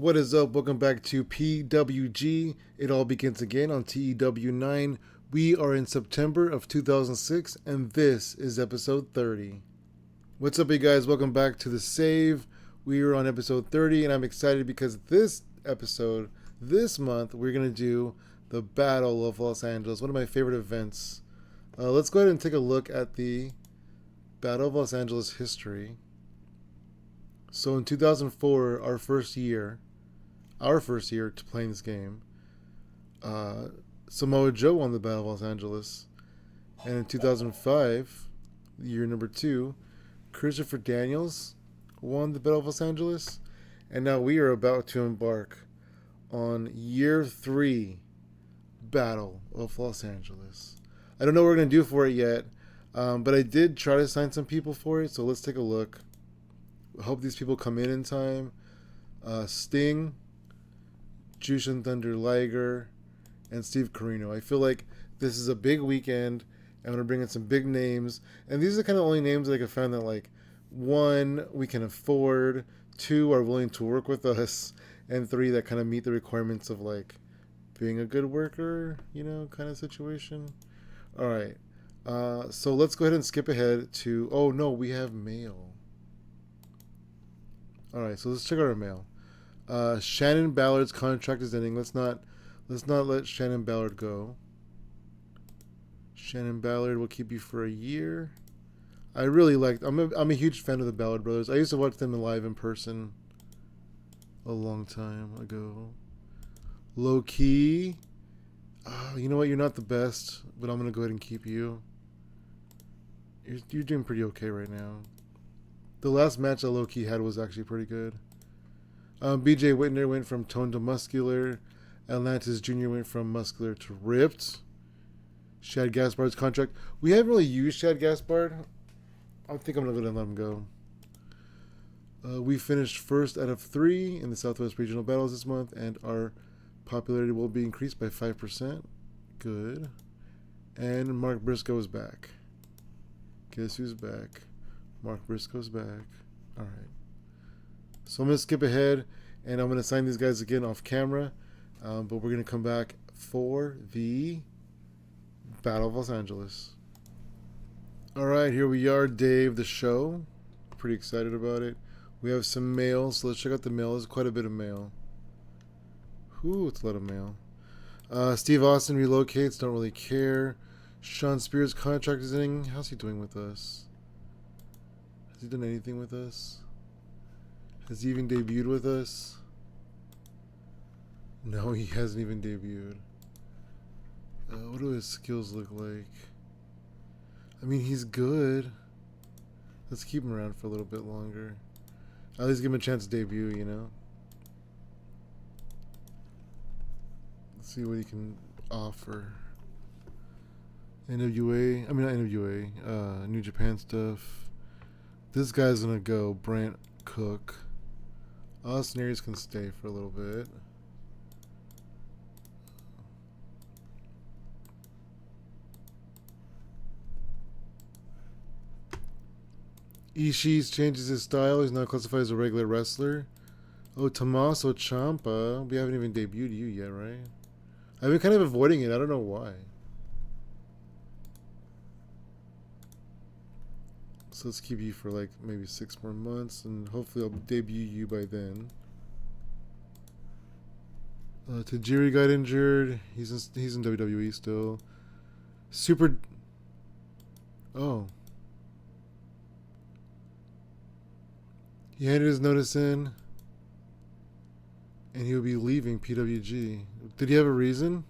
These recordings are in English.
What is up? Welcome back to PWG. It all begins again on TEW 9. We are in September of 2006, and this is episode 30. What's up, you guys? Welcome back to the save. We are on episode 30, and I'm excited because this episode, this month, we're going to do the Battle of Los Angeles, one of my favorite events. Let's go ahead and take a look at the Battle of Los Angeles history. So in 2004, our first year to playing this game, Samoa Joe won the Battle of Los Angeles. And in 2005, year number 2, Christopher Daniels won the Battle of Los Angeles. And now we are about to embark on year 3 Battle of Los Angeles. I don't know what we're going to do for it yet, but I did try to sign some people for it, so let's take a look. I hope these people come in time. Sting, Jushin Thunder Liger, and Steve Corino. I feel like this is a big weekend. I'm going to bring in some big names. And these are kind of only names that I can find that, like, 1, we can afford, 2, are willing to work with us, and 3, that kind of meet the requirements of, like, being a good worker, kind of situation. All right. So let's go ahead and skip ahead to... Oh, no, we have mail. All right, so let's check out our mail. Shannon Ballard's contract is ending. Let's not let Shannon Ballard go. Shannon Ballard will keep you for a year. I really liked. I'm a huge fan of the Ballard brothers. I used to watch them live in person a long time ago. Low key. You know what? You're not the best, but I'm gonna go ahead and keep you. You're doing pretty okay right now. The last match that Low-Key had was actually pretty good. BJ Whitner went from toned to muscular. Atlantis Jr. went from muscular to ripped. Shad Gaspard's contract. We haven't really used Shad Gaspard. I think I'm going to go ahead and let him go. We finished first out of 3 in the Southwest Regional Battles this month, and our popularity will be increased by 5%. Good. And Mark Briscoe is back. Guess who's back? Mark Briscoe's back. All right. So I'm going to skip ahead, and I'm going to sign these guys again off camera. But we're going to come back for the Battle of Los Angeles. All right, here we are, Dave, the show. Pretty excited about it. We have some mail, so let's check out the mail. There's quite a bit of mail. Ooh, it's a lot of mail. Steve Austin relocates. Don't really care. Sean Spears' contract is ending. How's he doing with us? Has he done anything with us? Has he even debuted with us? No, he hasn't even debuted. What do his skills look like? I mean, he's good. Let's keep him around for a little bit longer. At least give him a chance to debut, Let's see what he can offer. NWA, I mean not NWA, New Japan stuff. This guy's gonna go. Brant Cook. Austin Aries can stay for a little bit. Ishii changes his style. He's now classified as a regular wrestler. Oh, Tommaso Ciampa. We haven't even debuted you yet, right? I've been kind of avoiding it. I don't know why. So let's keep you for like maybe 6 more months, and hopefully I'll debut you by then. Tajiri got injured. He's in WWE still. Oh. He handed his notice in, and he'll be leaving PWG. Did he have a reason?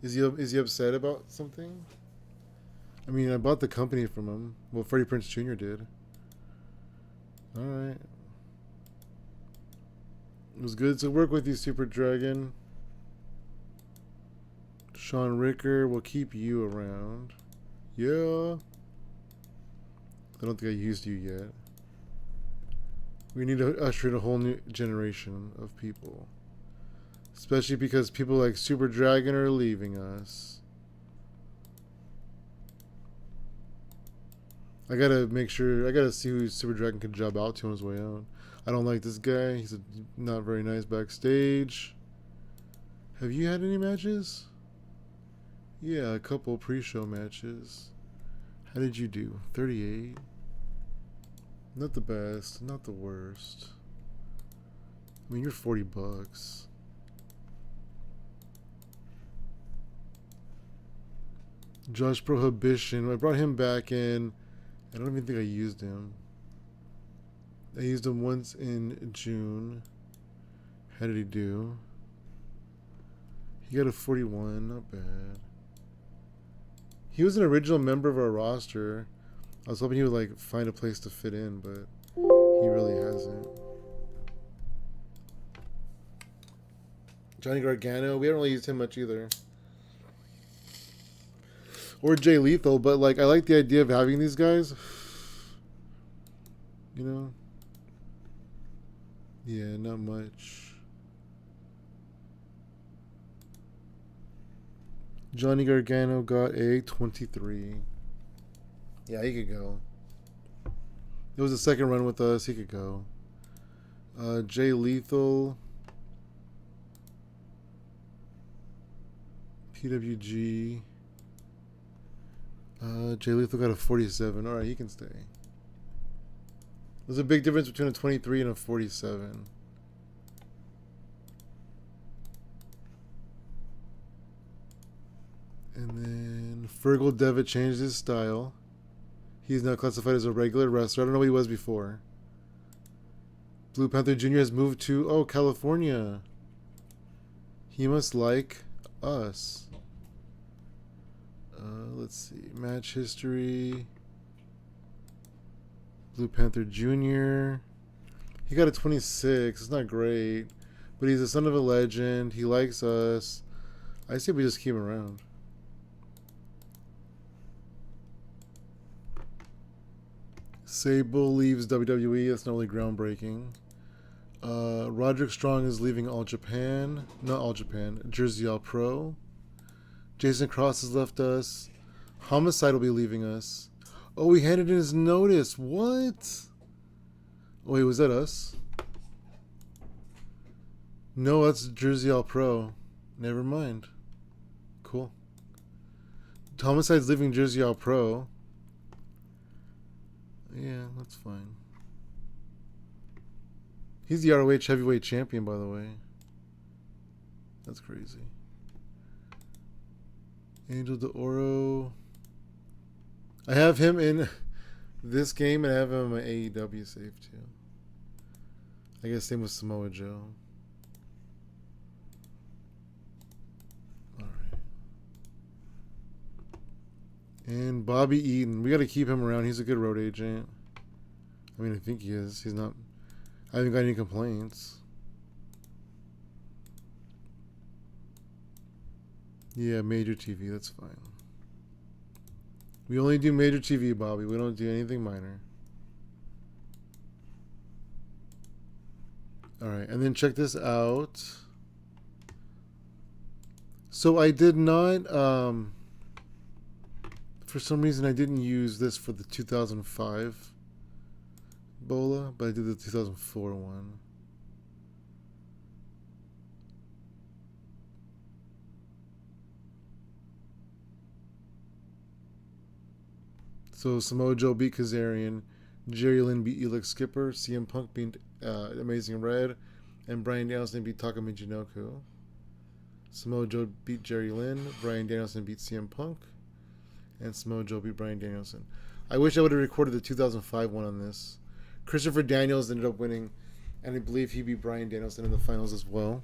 Is he upset about something? I mean, I bought the company from him. Well, Freddie Prinze Jr. did. Alright. It was good to work with you, Super Dragon. Sean Ricker, will keep you around. Yeah. I don't think I used you yet. We need to usher in a whole new generation of people. Especially because people like Super Dragon are leaving us. I gotta make sure. I gotta see who Super Dragon can job out to on his way out. I don't like this guy. He's not very nice backstage. Have you had any matches? Yeah, a couple pre-show matches. How did you do? 38. Not the best, not the worst. I mean, you're $40. Josh Prohibition. I brought him back in. I don't even think I used him. I used him once in June. How did he do? He got a 41. Not bad. He was an original member of our roster. I was hoping he would like find a place to fit in, but he really hasn't. Johnny Gargano. We haven't really used him much either. Or Jay Lethal, but like I like the idea of having these guys. You know? Yeah, not much. Johnny Gargano got a 23. Yeah, he could go. It was the second run with us. He could go. Jay Lethal. PWG. Jay Lethal got a 47. Alright, he can stay. There's a big difference between a 23 and a 47. And then Fergal Devitt changed his style. He's now classified as a regular wrestler. I don't know what he was before. Blue Panther Jr. has moved to, California. He must like us. Let's see. Match history. Blue Panther Jr. He got a 26. It's not great. But he's the son of a legend. He likes us. I say we just keep him around. Sable leaves WWE. That's not really groundbreaking. Roderick Strong is leaving All Japan. Not All Japan. Jersey All Pro. Jason Cross has left us. Homicide will be leaving us. Oh, he handed in his notice. What? Oh, wait, was that us? No, that's Jersey All Pro. Never mind. Cool. Homicide's leaving Jersey All Pro. Yeah, that's fine. He's the ROH heavyweight champion, by the way. That's crazy. Angel de Oro. I have him in this game and I have him in my AEW save too. I guess same with Samoa Joe. Alright. And Bobby Eaton. We got to keep him around. He's a good road agent. I mean, I think he is. He's not. I haven't got any complaints. Yeah, major TV. That's fine. We only do major TV, Bobby. We don't do anything minor. Alright, and then check this out. So I did not, for some reason I didn't use this for the 2005 Bola, but I did the 2004 one. So Samoa Joe beat Kazarian, Jerry Lynn beat Elix Skipper, CM Punk beat Amazing Red, and Bryan Danielson beat Taka Michinoku. Samoa Joe beat Jerry Lynn, Bryan Danielson beat CM Punk, and Samoa Joe beat Bryan Danielson. I wish I would have recorded the 2005 one on this. Christopher Daniels ended up winning, and I believe he beat Bryan Danielson in the finals as well.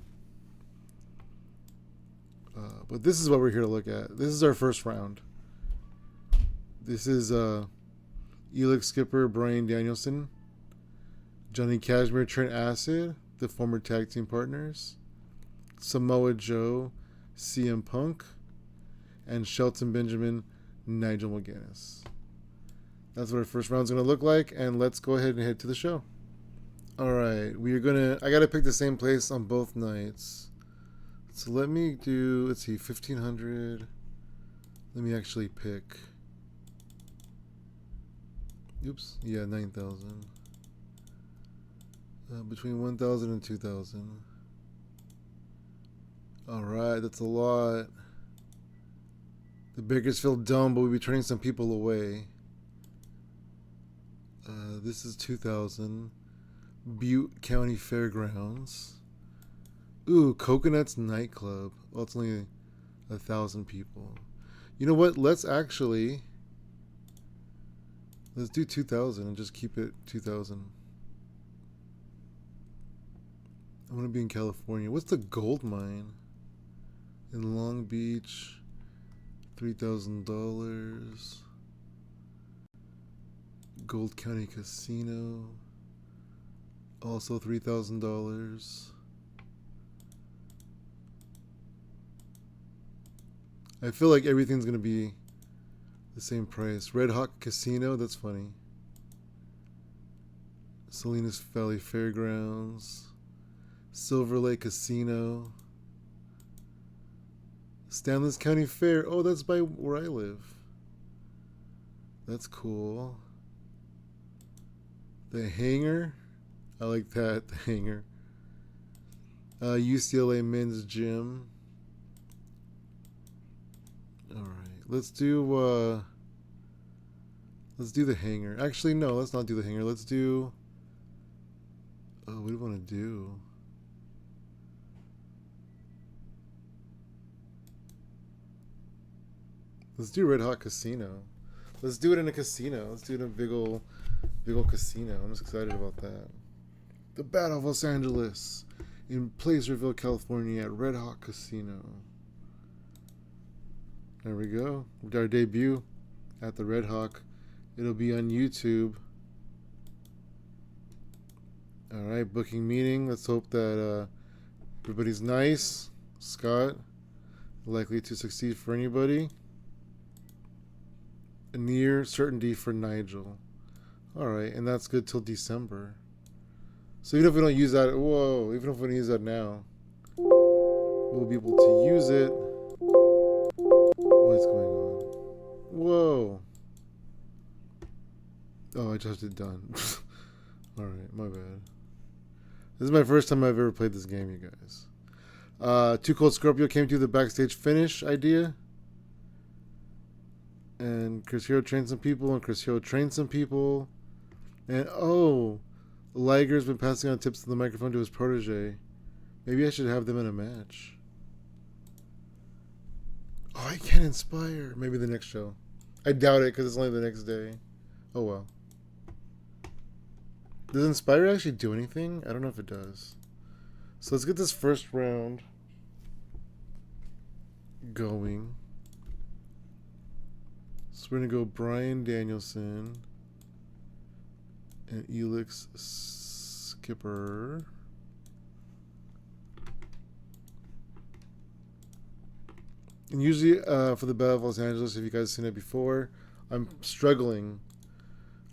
But this is what we're here to look at. This is our first round. This is Elix Skipper, Bryan Danielson, Johnny Cashmere, Trent Acid, the former tag team partners, Samoa Joe, CM Punk, and Shelton Benjamin, Nigel McGuinness. That's what our first round's going to look like, and let's go ahead and head to the show. Alright, I got to pick the same place on both nights. So let me do, let's see, 1,500. Let me actually pick. Oops, yeah, 9,000. Between 1,000 and 2,000. Alright, that's a lot. The Bakersfield Dome, but we'll be turning some people away. This is 2,000. Butte County Fairgrounds. Ooh, Coconuts Nightclub. Well, it's only 1,000 people. You know what? Let's do 2,000 and just keep it 2,000. I want to be in California. What's the gold mine? In Long Beach, $3,000. Gold County Casino, also $3,000. I feel like everything's gonna be the same price. Red Hawk Casino, that's funny. Salinas Valley Fairgrounds, Silver Lake Casino, Stanlis County Fair. Oh, that's by where I live. That's cool. The Hangar. I like that. The Hangar. UCLA Men's Gym. Alright. Let's do the Hangar. Actually, no, let's not do the Hangar. Let's do... what do we want to do? Let's do Red Hot Casino. Let's do it in a casino. Let's do it in a big ol' casino. I'm just excited about that. The Battle of Los Angeles in Placerville, California at Red Hawk Casino. There we go. We got our debut at the Red Hawk. It'll be on YouTube. Alright, booking meeting. Let's hope that everybody's nice. Scott, likely to succeed for anybody. A near certainty for Nigel. Alright, and that's good till December. So even if we don't use that, even if we don't use that now, we'll be able to use it. What's going on? Whoa. Oh, I just did done. Alright, my bad. This is my first time I've ever played this game, you guys. Too Cold Scorpio came to the backstage finish idea. And Chris Hero trained some people, and Chris Hero trained some people. And Liger's been passing on tips to the microphone to his protege. Maybe I should have them in a match. Oh, I can inspire. Maybe the next show. I doubt it because it's only the next day. Oh well. Does Inspire actually do anything? I don't know if it does. So let's get this first round going. So we're going to go Brian Danielson and Elix Skipper. And usually for the Battle of Los Angeles, if you guys have seen it before, I'm struggling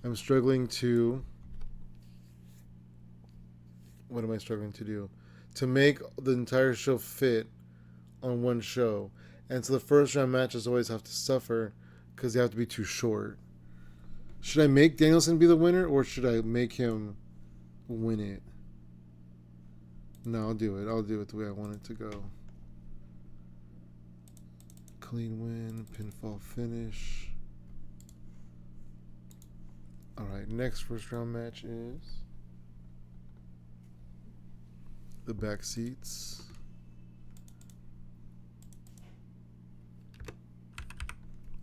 to... What am I struggling to do? To make the entire show fit on one show. And so the first round matches always have to suffer because they have to be too short. Should I make Danielson be the winner, or should I make him win it? No, I'll do it. I'll do it the way I want it to go. Clean win, pinfall finish. Alright, next first round match is the back seats.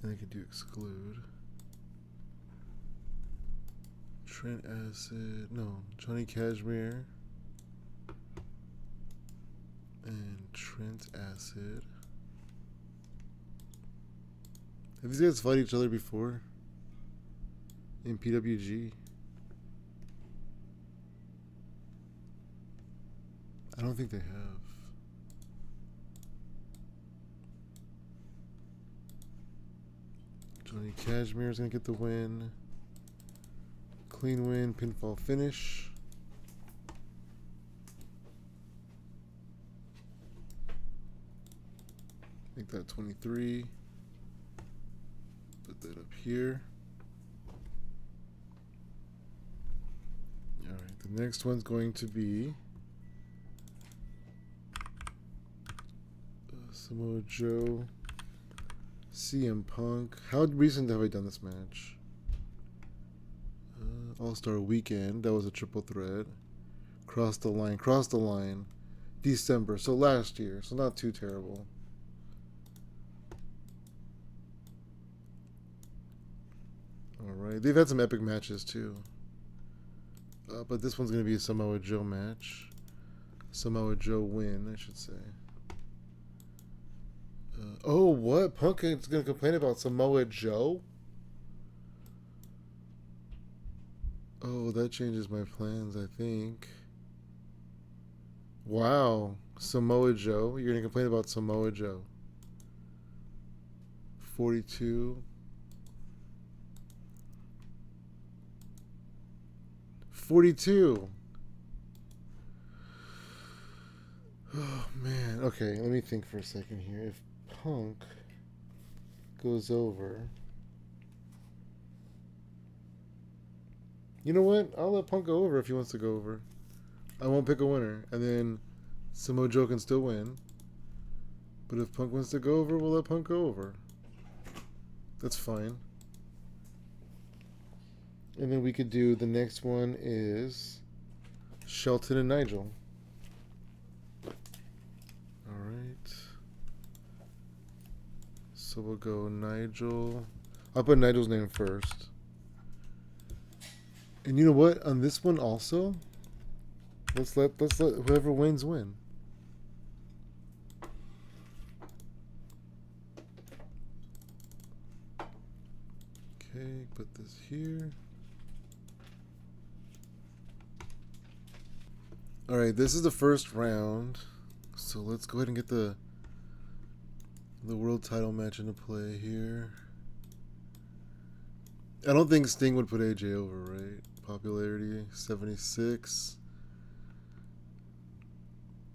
And I could do exclude. Trent Acid, no, Johnny Cashmere and Trent Acid. Have these guys fought each other before in PWG? I don't think they have. Johnny Cashmere is going to get the win. Clean win, pinfall finish. Make that 23. Put that up here. Alright, The next one's going to be Samoa Joe, CM Punk. How recent have I done this match? All-Star Weekend. That was a triple threat. Cross the line. December, so last year. So not too terrible. Alright, they've had some epic matches too. But this one's going to be a Samoa Joe match. Samoa Joe win, I should say. Oh, what? Punk is going to complain about Samoa Joe? Oh, that changes my plans, I think. Wow. Samoa Joe. You're going to complain about Samoa Joe. 42. 42. Oh, man. Okay, let me think for a second here. If Punk goes over... You know what? I'll let Punk go over if he wants to go over. I won't pick a winner. And then Samoa Joe can still win. But if Punk wants to go over, we'll let Punk go over. That's fine. And then we could do the next one is Shelton and Nigel. Alright. So we'll go Nigel. I'll put Nigel's name first. And you know what? On this one also, let's let whoever wins win. Okay, put this here. All right, this is the first round, so let's go ahead and get the world title match into play here. I don't think Sting would put AJ over, right? Popularity 76.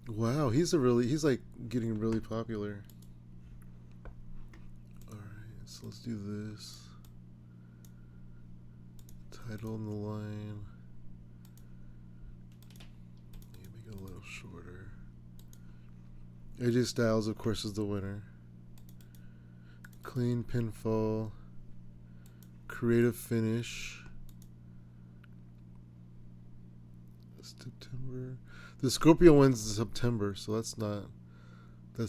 Wow, he's like getting really popular. Alright, so let's do this. Title on the line. Make it a little shorter. AJ Styles, of course, is the winner. Clean pinfall. Creative finish. September. The Scorpio wins in September, so that's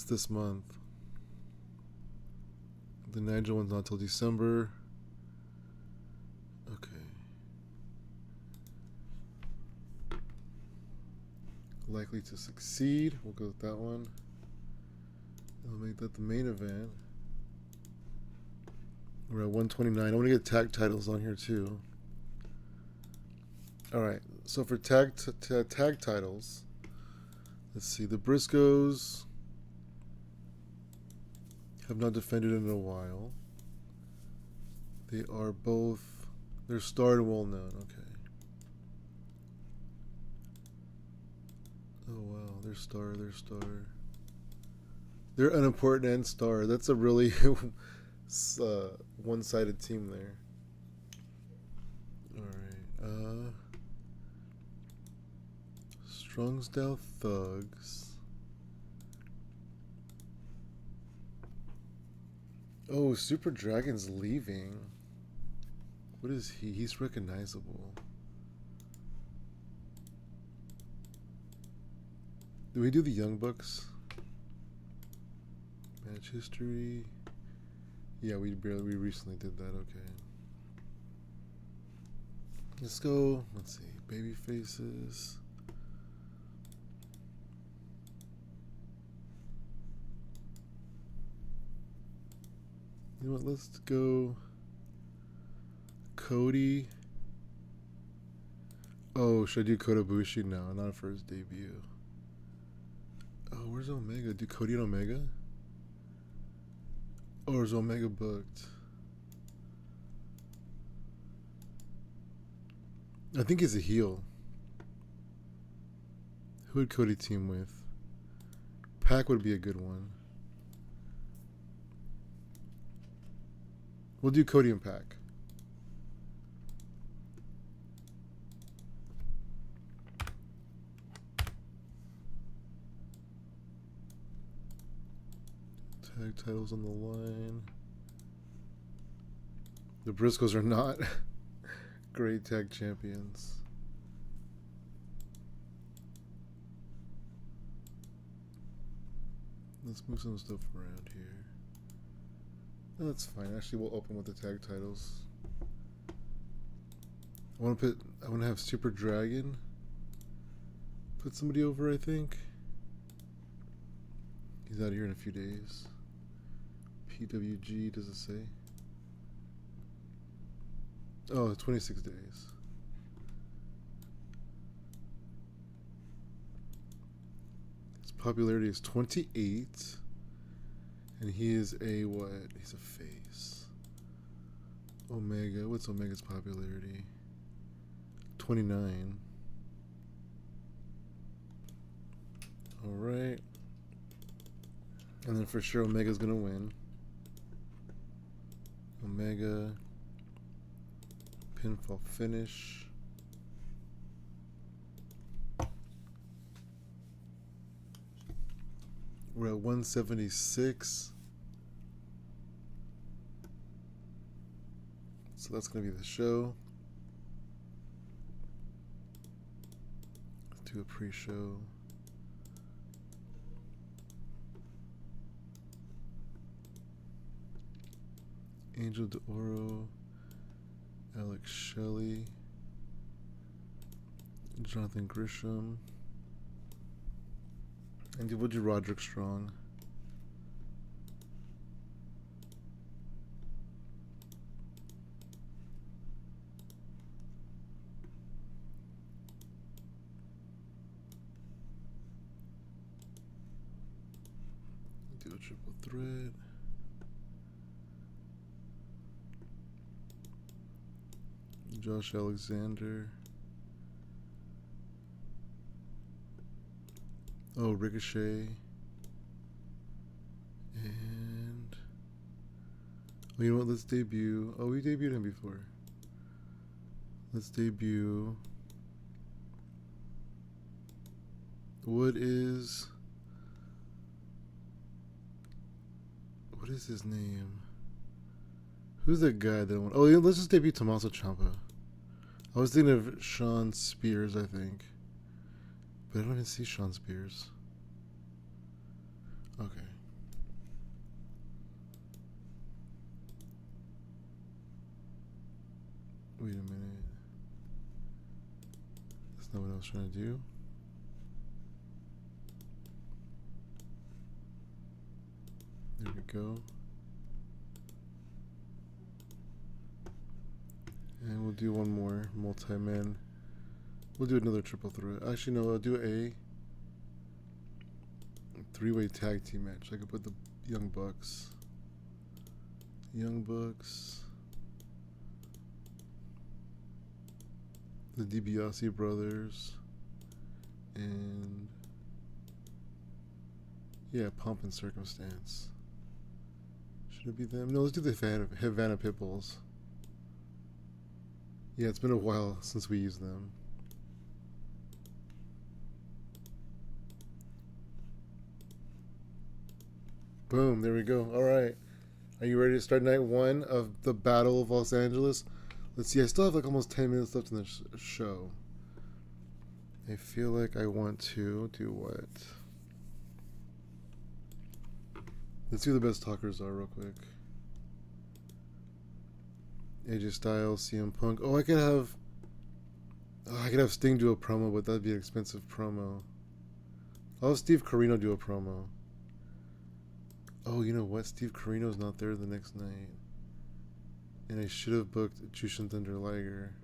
this month. The Nigel one's not till December. Okay. Likely to succeed. We'll go with that one. I'll make that the main event. We're at 129. I want to get tag titles on here too. Alright, so for tag titles, let's see. The Briscoes have not defended in a while. They are both... They're starred and well known. Okay. Oh wow, they're star. They're unimportant and star. That's a really... one-sided team there. Alright, Strongsdale Thugs. Oh, Super Dragon's leaving. What is he? He's recognizable. Do we do the Young Bucks? Match history. Yeah, we recently did that. Okay. Let's go. Let's see. Baby faces. You know what? Let's go. Cody. Oh, should I do Kota Ibushi? No, not for his debut. Oh, where's Omega? Do Cody and Omega? Or is Omega booked? I think he's a heel. Who would Cody team with? Pac would be a good one. We'll do Cody and Pac. Tag titles on the line. The Briscoes are not great tag champions. Let's move some stuff around here. No, that's fine. Actually, we'll open with the tag titles. I want to have Super Dragon put somebody over, I think. He's out of here in a few days. PWG, does it say? Oh, 26 days. His popularity is 28. And he is a what? He's a face. Omega. What's Omega's popularity? 29. Alright. And then for sure Omega's gonna win. Omega. Pinfall finish. We're at 176. So that's going to be the show. Let's do a pre-show. Angel D'Oro, Alex Shelley, Jonathan Grisham, and we'll do Roderick Strong. Do a triple threat. Josh Alexander. Oh, Ricochet. And oh, you know what? Let's debut. Oh, we debuted him before. Let's debut. What is his name? Who's that guy that won? Oh, yeah, let's just debut Tommaso Ciampa. I was thinking of Sean Spears, I think. But I don't even see Sean Spears. Okay. Wait a minute. That's not what I was trying to do. There we go. And we'll do one more multi-man. We'll do another triple threat. Actually, no, I'll do a three-way tag team match. I could put the Young Bucks. The DiBiase brothers. And yeah, Pomp and Circumstance. Should it be them? No, let's do the Havana Pitbulls. Yeah, it's been a while since we used them. Boom, there we go. All right. Are you ready to start night one of the Battle of Los Angeles? Let's see, I still have like almost 10 minutes left in the show. I feel like I want to do what? Let's see who the best talkers are real quick. AJ Styles, CM Punk. Oh, I could have Sting do a promo, but that'd be an expensive promo. I'll have Steve Corino do a promo. Oh, you know what? Steve Corino's not there the next night. And I should have booked Jushin Thunder Liger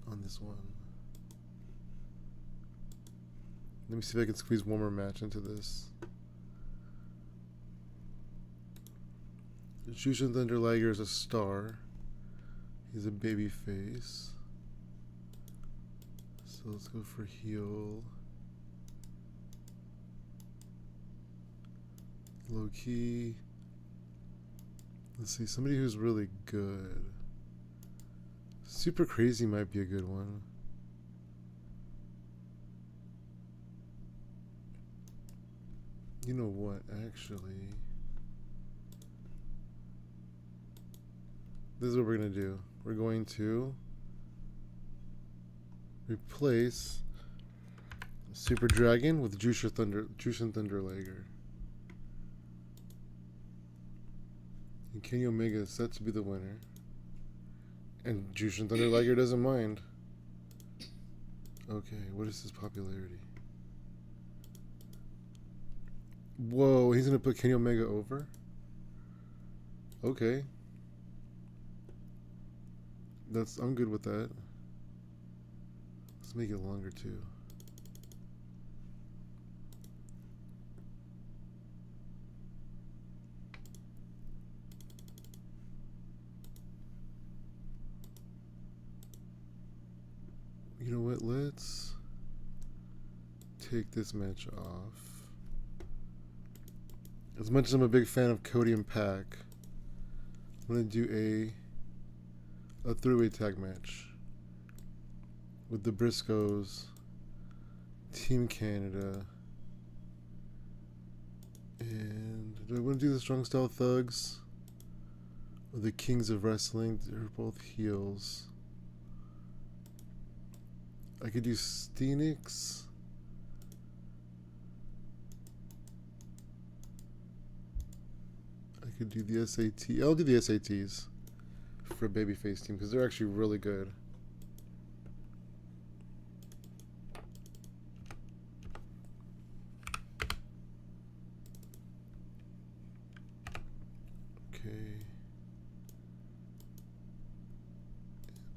on this one. Let me see if I can squeeze one more match into this. Jushin Thunder Liger is a star. He's a baby face. So let's go for heel. Low key. Let's see, somebody who's really good. Super Crazy might be a good one. You know what, actually, this is what we're going to do. We're going to replace Super Dragon with Jushin Thunder Liger. And Kenny Omega is set to be the winner. And Jushin Thunder Liger doesn't mind. Okay, what is his popularity? Whoa, he's going to put Kenny Omega over? Okay. I'm good with that. Let's make it longer too. You know what? Let's take this match off. As much as I'm a big fan of Cody and Pac, I'm gonna do a three-way tag match with the Briscoes, Team Canada, and do I want to do the Strong Style Thugs or the Kings of Wrestling? They're both heels. I could do Steenix. I could do the SAT. I'll do the SATs for a babyface team because they're actually really good. Okay.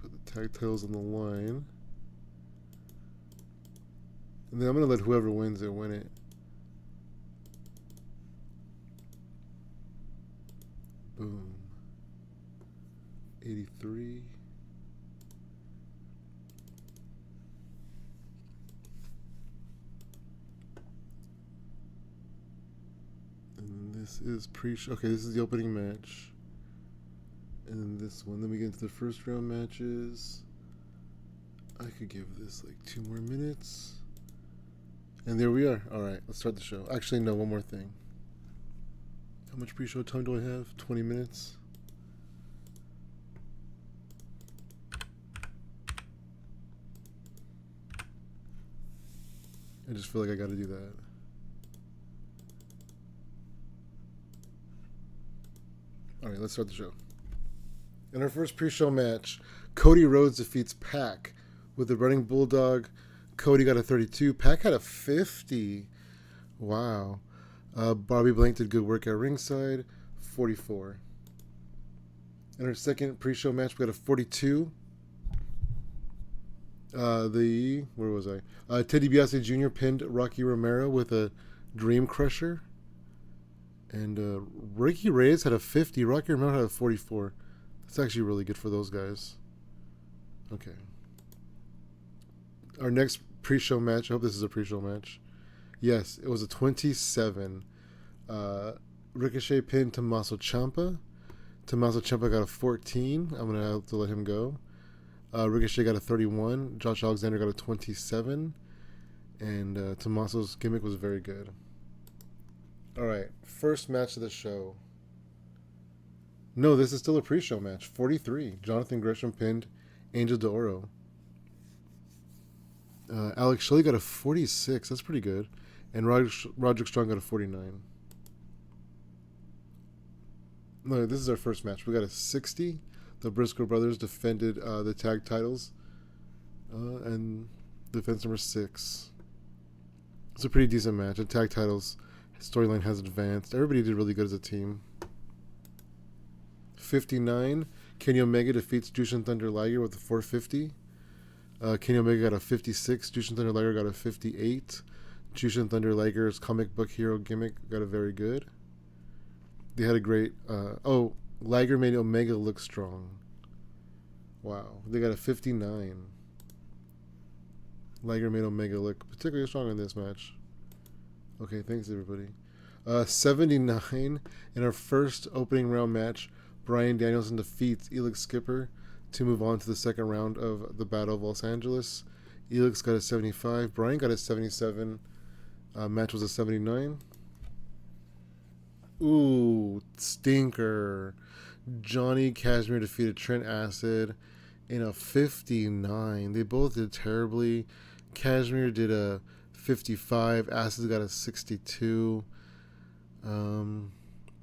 Put the tag titles on the line. And then I'm going to let whoever wins it win it. Boom. 83. And this is pre-show. Okay, this is the opening match. And then this one. Then we get into the first round matches. I could give this like 2 more minutes. And there we are. Alright, let's start the show. Actually, no, one more thing. How much pre-show time do I have? 20 minutes? I just feel like I gotta do that. Alright, let's start the show. In our first pre-show match, Cody Rhodes defeats Pac with the Running Bulldog. Cody got a 32. Pac had a 50. Wow. Bobby Blank did good work at ringside. 44. In our second pre-show match, we got a 42. Where was I? Teddy DiBiase Jr. pinned Rocky Romero with a Dream Crusher. And Ricky Reyes had a 50. Rocky Romero had a 44. That's actually really good for those guys. Okay. Our next pre-show match. I hope this is a pre-show match. Yes, it was a 27. Ricochet pinned Tommaso Ciampa. Tommaso Ciampa got a 14. I'm going to have to let him go. Ricochet got a 31. Josh Alexander got a 27. And Tommaso's gimmick was very good. Alright, first match of the show. No, this is still a pre-show match. 43. Jonathan Gresham pinned Angel D'Oro. Alex Shelley got a 46. That's pretty good. And Roderick Strong got a 49. No, this is our first match. We got a 60. The Briscoe brothers defended the tag titles. And defense number 6. It's a pretty decent match. The tag titles storyline has advanced. Everybody did really good as a team. 59. Kenny Omega defeats Jushin Thunder Liger with a 450. Kenny Omega got a 56. Jushin Thunder Liger got a 58. Jushin Thunder Liger's comic book hero gimmick got a very good. They had a great... Liger made Omega look strong. Wow. They got a 59. Liger made Omega look particularly strong in this match. Okay, thanks everybody. 79. In our first opening round match, Bryan Danielson defeats Elix Skipper to move on to the second round of the Battle of Los Angeles. Elix got a 75. Bryan got a 77. Match was a 79. Ooh, stinker. Johnny Cashmere defeated Trent Acid in a 59. They both did terribly. Cashmere did a 55. Acid got a 62.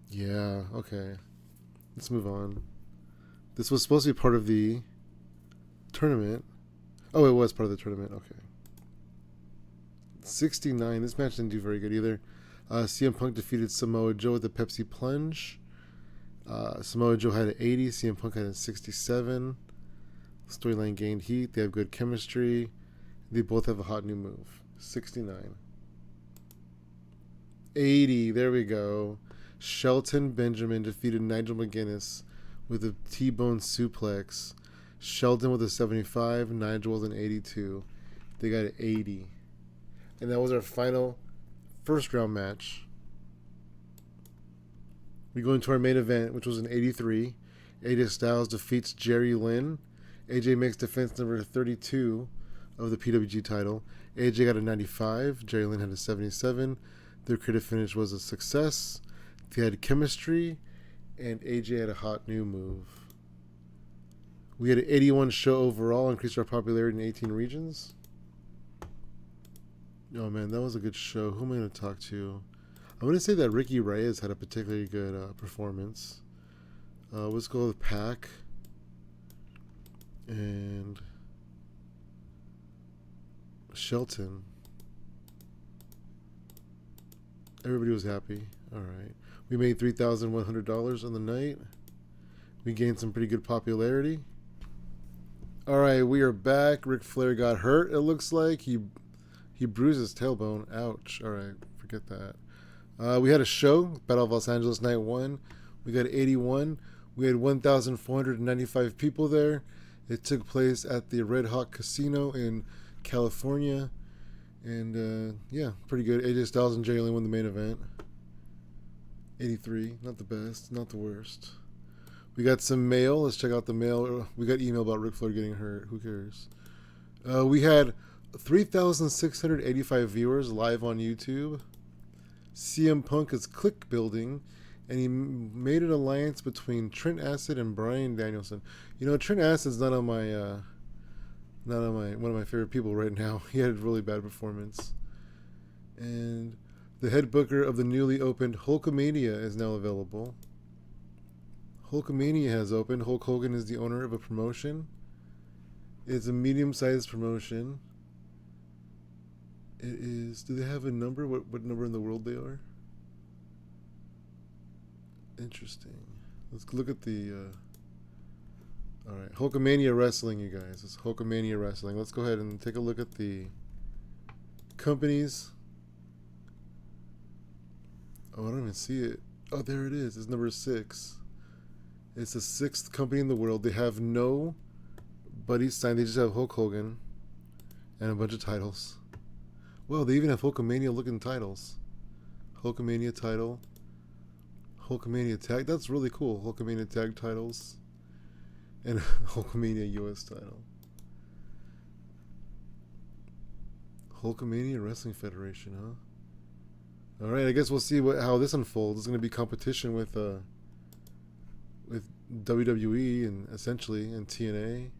Yeah, okay. Let's move on. This was supposed to be part of the tournament. Oh, it was part of the tournament. Okay. 69. This match didn't do very good either. CM Punk defeated Samoa Joe with the Pepsi Plunge. Samoa Joe had an 80. CM Punk had a 67. Storyline gained heat. They have good chemistry. They both have a hot new move. 69. 80. There we go. Shelton Benjamin defeated Nigel McGuinness with a T-bone suplex. Shelton with a 75. Nigel with an 82. They got an 80. And that was our final first round match. We go into our main event, which was an 83. AJ Styles defeats Jerry Lynn. AJ makes defense number 32 of the PWG title. AJ got a 95. Jerry Lynn had a 77. Their creative finish was a success. They had chemistry, and AJ had a hot new move. We had an 81 show overall, increased our popularity in 18 regions. Oh man, that was a good show. Who am I going to talk to? I'm going to say that Ricky Reyes had a particularly good performance. Let's go with Pac. And Shelton. Everybody was happy. Alright. We made $3,100 on the night. We gained some pretty good popularity. Alright, we are back. Ric Flair got hurt, it looks like. He bruised his tailbone. Ouch. Alright, forget that. We had a show, Battle of Los Angeles Night 1. We got 81. We had 1,495 people there. It took place at the Red Hawk Casino in California. And, yeah, pretty good. AJ Styles and Jerry Lynn won the main event. 83. Not the best. Not the worst. We got some mail. Let's check out the mail. We got email about Ric Flair getting hurt. Who cares? We had 3,685 viewers live on YouTube. CM Punk is click building, and he made an alliance between Trent Acid and Bryan Danielson. You know, Trent Acid's not on my one of my favorite people right now. He had a really bad performance. And the head booker of the newly opened Hulkamania is now available. Hulkamania has opened. Hulk Hogan is the owner of a promotion. It's a medium-sized promotion. It is... Do they have a number? What number in the world they are? Interesting. Let's look at the... Alright, Hulkamania Wrestling, you guys. It's Hulkamania Wrestling. Let's go ahead and take a look at the companies. Oh, I don't even see it. Oh, there it is. It's number 6. It's the 6th company in the world. They have no buddies signed. They just have Hulk Hogan and a bunch of titles. Well, they even have Hulkamania looking titles. Hulkamania title. Hulkamania tag. That's really cool. Hulkamania tag titles. And Hulkamania US title. Hulkamania Wrestling Federation, huh? Alright, I guess we'll see how this unfolds. It's going to be competition with WWE and essentially and TNA.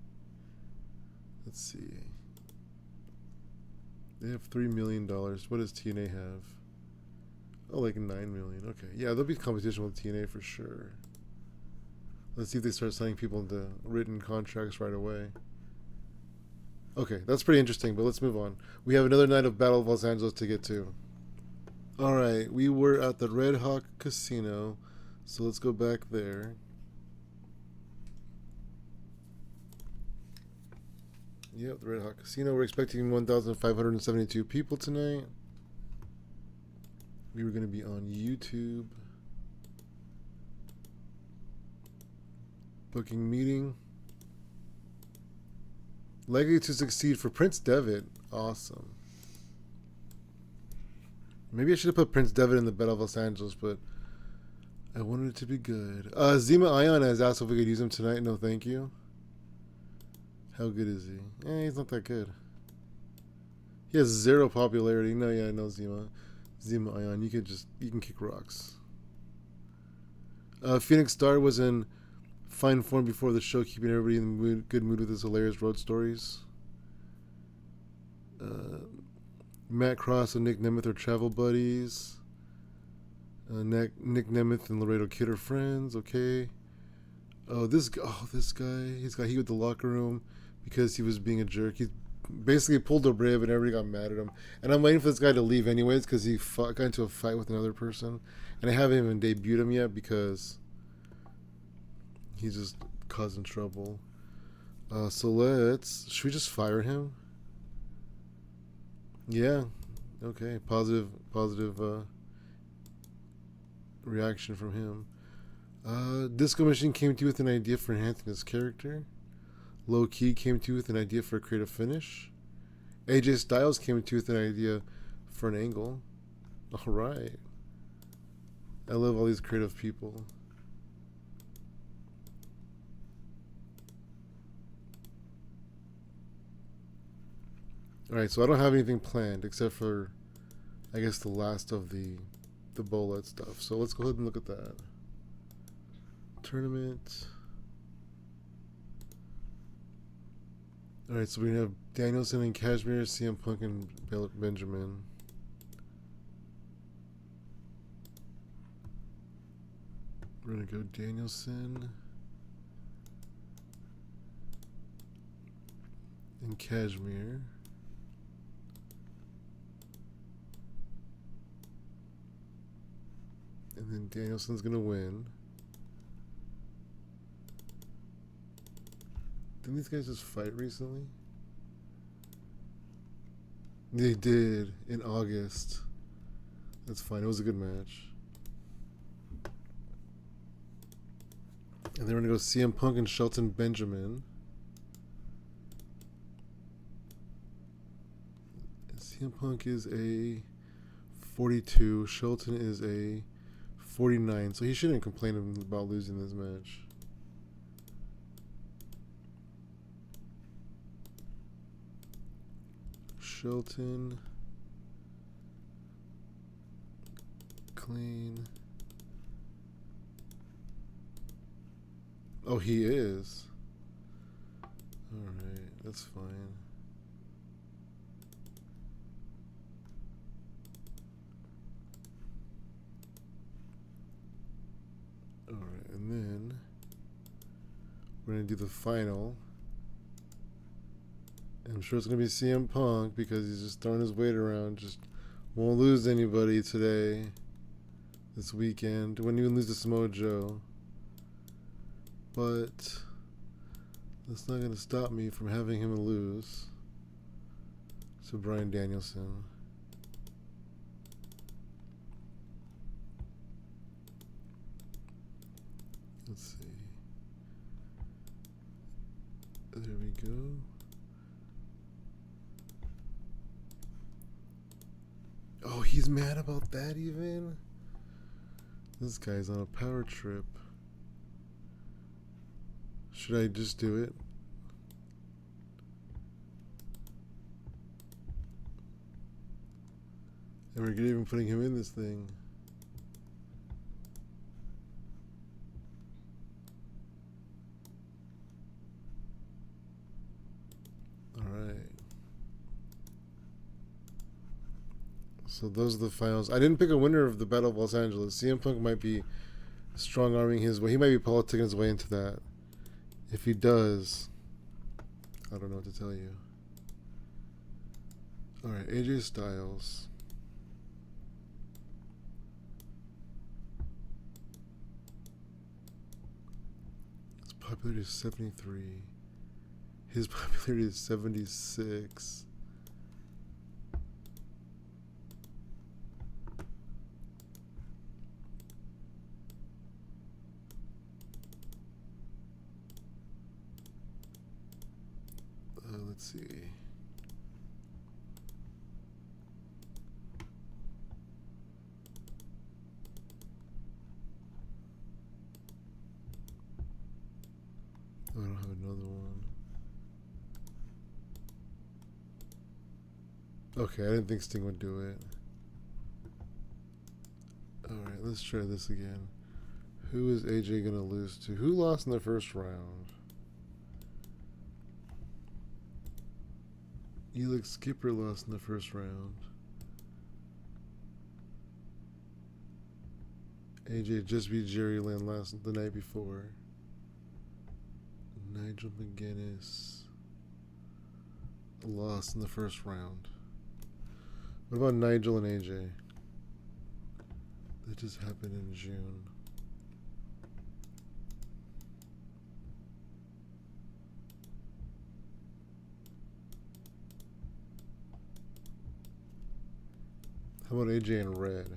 Let's see. They have $3 million. What does TNA have? Oh, like $9 million. Okay. Yeah, there'll be competition with TNA for sure. Let's see if they start signing people into written contracts right away. Okay, that's pretty interesting, but let's move on. We have another night of Battle of Los Angeles to get to. Alright, we were at the Red Hawk Casino, so let's go back there. Yep, the Red Hawk Casino. We're expecting 1,572 people tonight. We were going to be on YouTube. Booking meeting. Likely to succeed for Prince Devitt. Awesome. Maybe I should have put Prince Devitt in the Battle of Los Angeles, but I wanted it to be good. Zima Ion has asked if we could use him tonight. No, thank you. How good is he? He's not that good. He has 0 popularity. No, yeah, no Zima. Zima Ion, you can kick rocks. Phoenix Star was in fine form before the show, keeping everybody in good mood with his hilarious road stories. Matt Cross and Nick Nemeth are travel buddies. Nick Nemeth and Laredo Kid are friends. Okay. This guy. He's got heat with the locker room because he was being a jerk. He basically pulled a rib and everybody got mad at him. And I'm waiting for this guy to leave anyways because he got into a fight with another person. And I haven't even debuted him yet because he's just causing trouble. So should we just fire him? Yeah. Okay. Positive reaction from him. Disco Machine came to you with an idea for enhancing his character. Low Key came to you with an idea for a creative finish. AJ Styles came to you with an idea for an angle. Alright. I love all these creative people. Alright, so I don't have anything planned except for, I guess, the last of the bullet stuff. So let's go ahead and look at that. Tournament. Alright, so we have Danielson and Kashmir, CM Punk and Benjamin. We're going to go Danielson and Kashmir. And then Danielson's going to win. Didn't these guys just fight recently? They did in August. That's fine. It was a good match. And then we're going to go CM Punk and Shelton Benjamin. And CM Punk is a 42. Shelton is a 49. So he shouldn't complain about losing this match. Shelton. Clean. Oh, he is. Alright, that's fine. Alright, and then we're going to do the final. I'm sure it's going to be CM Punk because he's just throwing his weight around. Just won't lose anybody today, this weekend. Wouldn't even lose to Samoa Joe. But that's not going to stop me from having him lose to Bryan Danielson. Let's see. There we go. Oh, he's mad about that even? This guy's on a power trip. Should I just do it? And we're even putting him in this thing. Alright. So those are the finals. I didn't pick a winner of the Battle of Los Angeles. CM Punk might be strong-arming his way. He might be politicking his way into that. If he does, I don't know what to tell you. Alright, AJ Styles. His popularity is 73. His popularity is 76. Let's see. Oh, I don't have another one. Okay, I didn't think Sting would do it. Alright, let's try this again. Who is AJ going to lose to? Who lost in the first round? Elix Skipper lost in the first round. AJ just beat Jerry Lynn the night before. Nigel McGuinness lost in the first round. What about Nigel and AJ? That just happened in June. How about AJ and Red?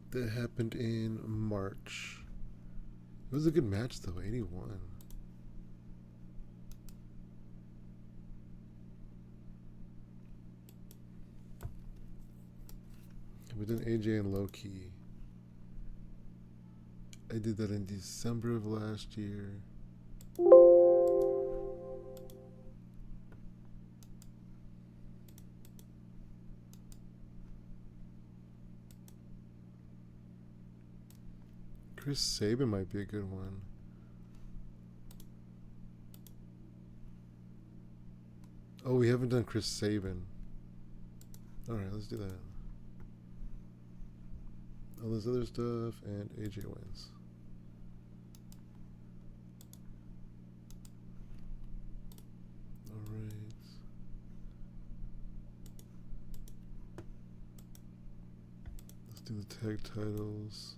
That happened in March. It was a good match though, 81. We did AJ and Low Key. I did that in December of last year. Chris Sabin might be a good one. Oh, we haven't done Chris Sabin. Alright, let's do that. All this other stuff, and AJ wins. Alright. Let's do the tag titles.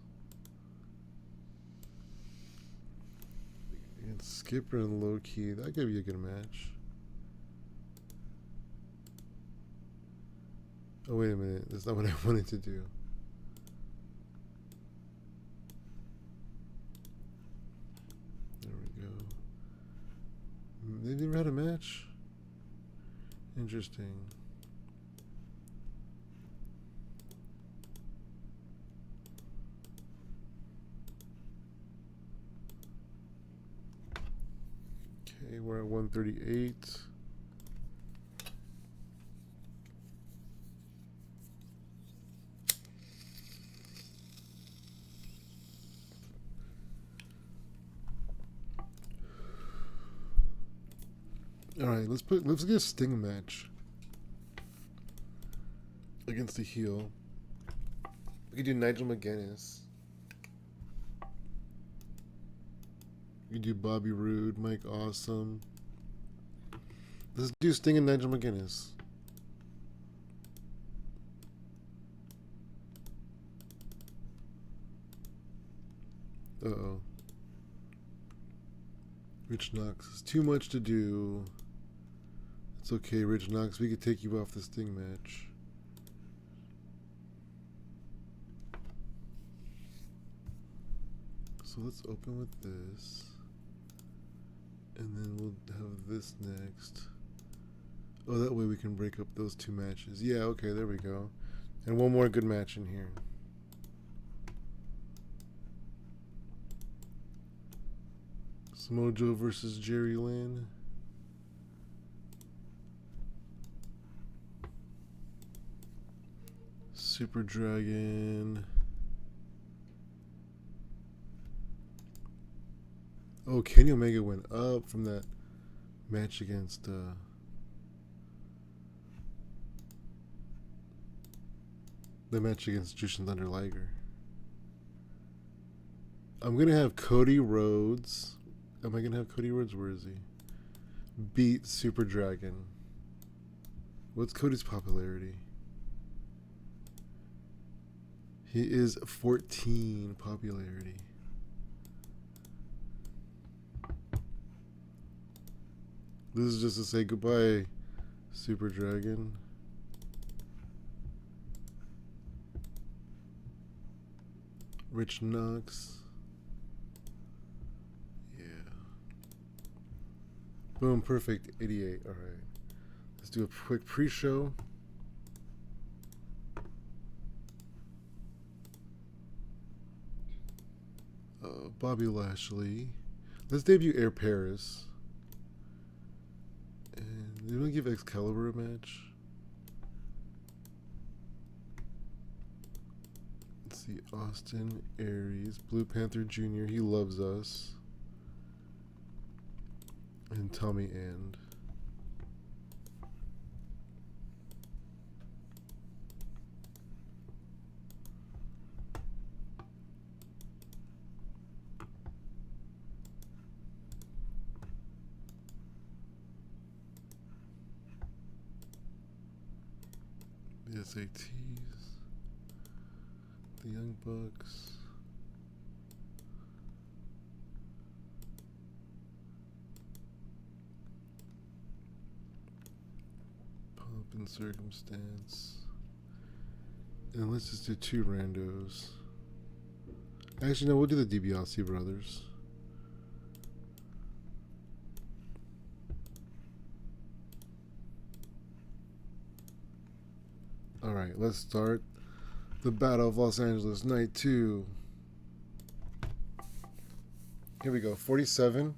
Against Skipper and Low Key, that could be a good match. Oh, wait a minute. That's not what I wanted to do. There we go. They never had a match? Interesting. Okay, we're at 138. All right, let's get a Sting match against the heel. We could do Nigel McGuinness. We could do Bobby Roode, Mike Awesome. Let's do Sting and Nigel McGuinness. Uh-oh. Rich Knox is too much to do. It's okay, Rich Knox. We could take you off the Sting match. So let's open with this. And then we'll have this next. Oh, that way we can break up those two matches. Yeah, okay, there we go. And one more good match in here. Samoa Joe versus Jerry Lynn. Super Dragon. Oh, Kenny Omega went up from that match against the match against Jushin Thunder Liger. I'm gonna have Cody Rhodes. Am I gonna have Cody Rhodes? Where is he? Beat Super Dragon. What's Cody's popularity? He is 14 popularity. This is just to say goodbye, Super Dragon. Rich Knox. Yeah. Boom, perfect. 88. All right. Let's do a quick pre-show. Bobby Lashley. Let's debut Air Paris. And they don't give Excalibur a match. see, Austin Aries, Blue Panther Jr. He loves us. And Tommy and. The SATs. The Young Bucks. Pump and Circumstance. And let's just do 2 randos. Actually, no, we'll do the DiBiase brothers. Alright, let's start the Battle of Los Angeles, Night 2. Here we go, 47.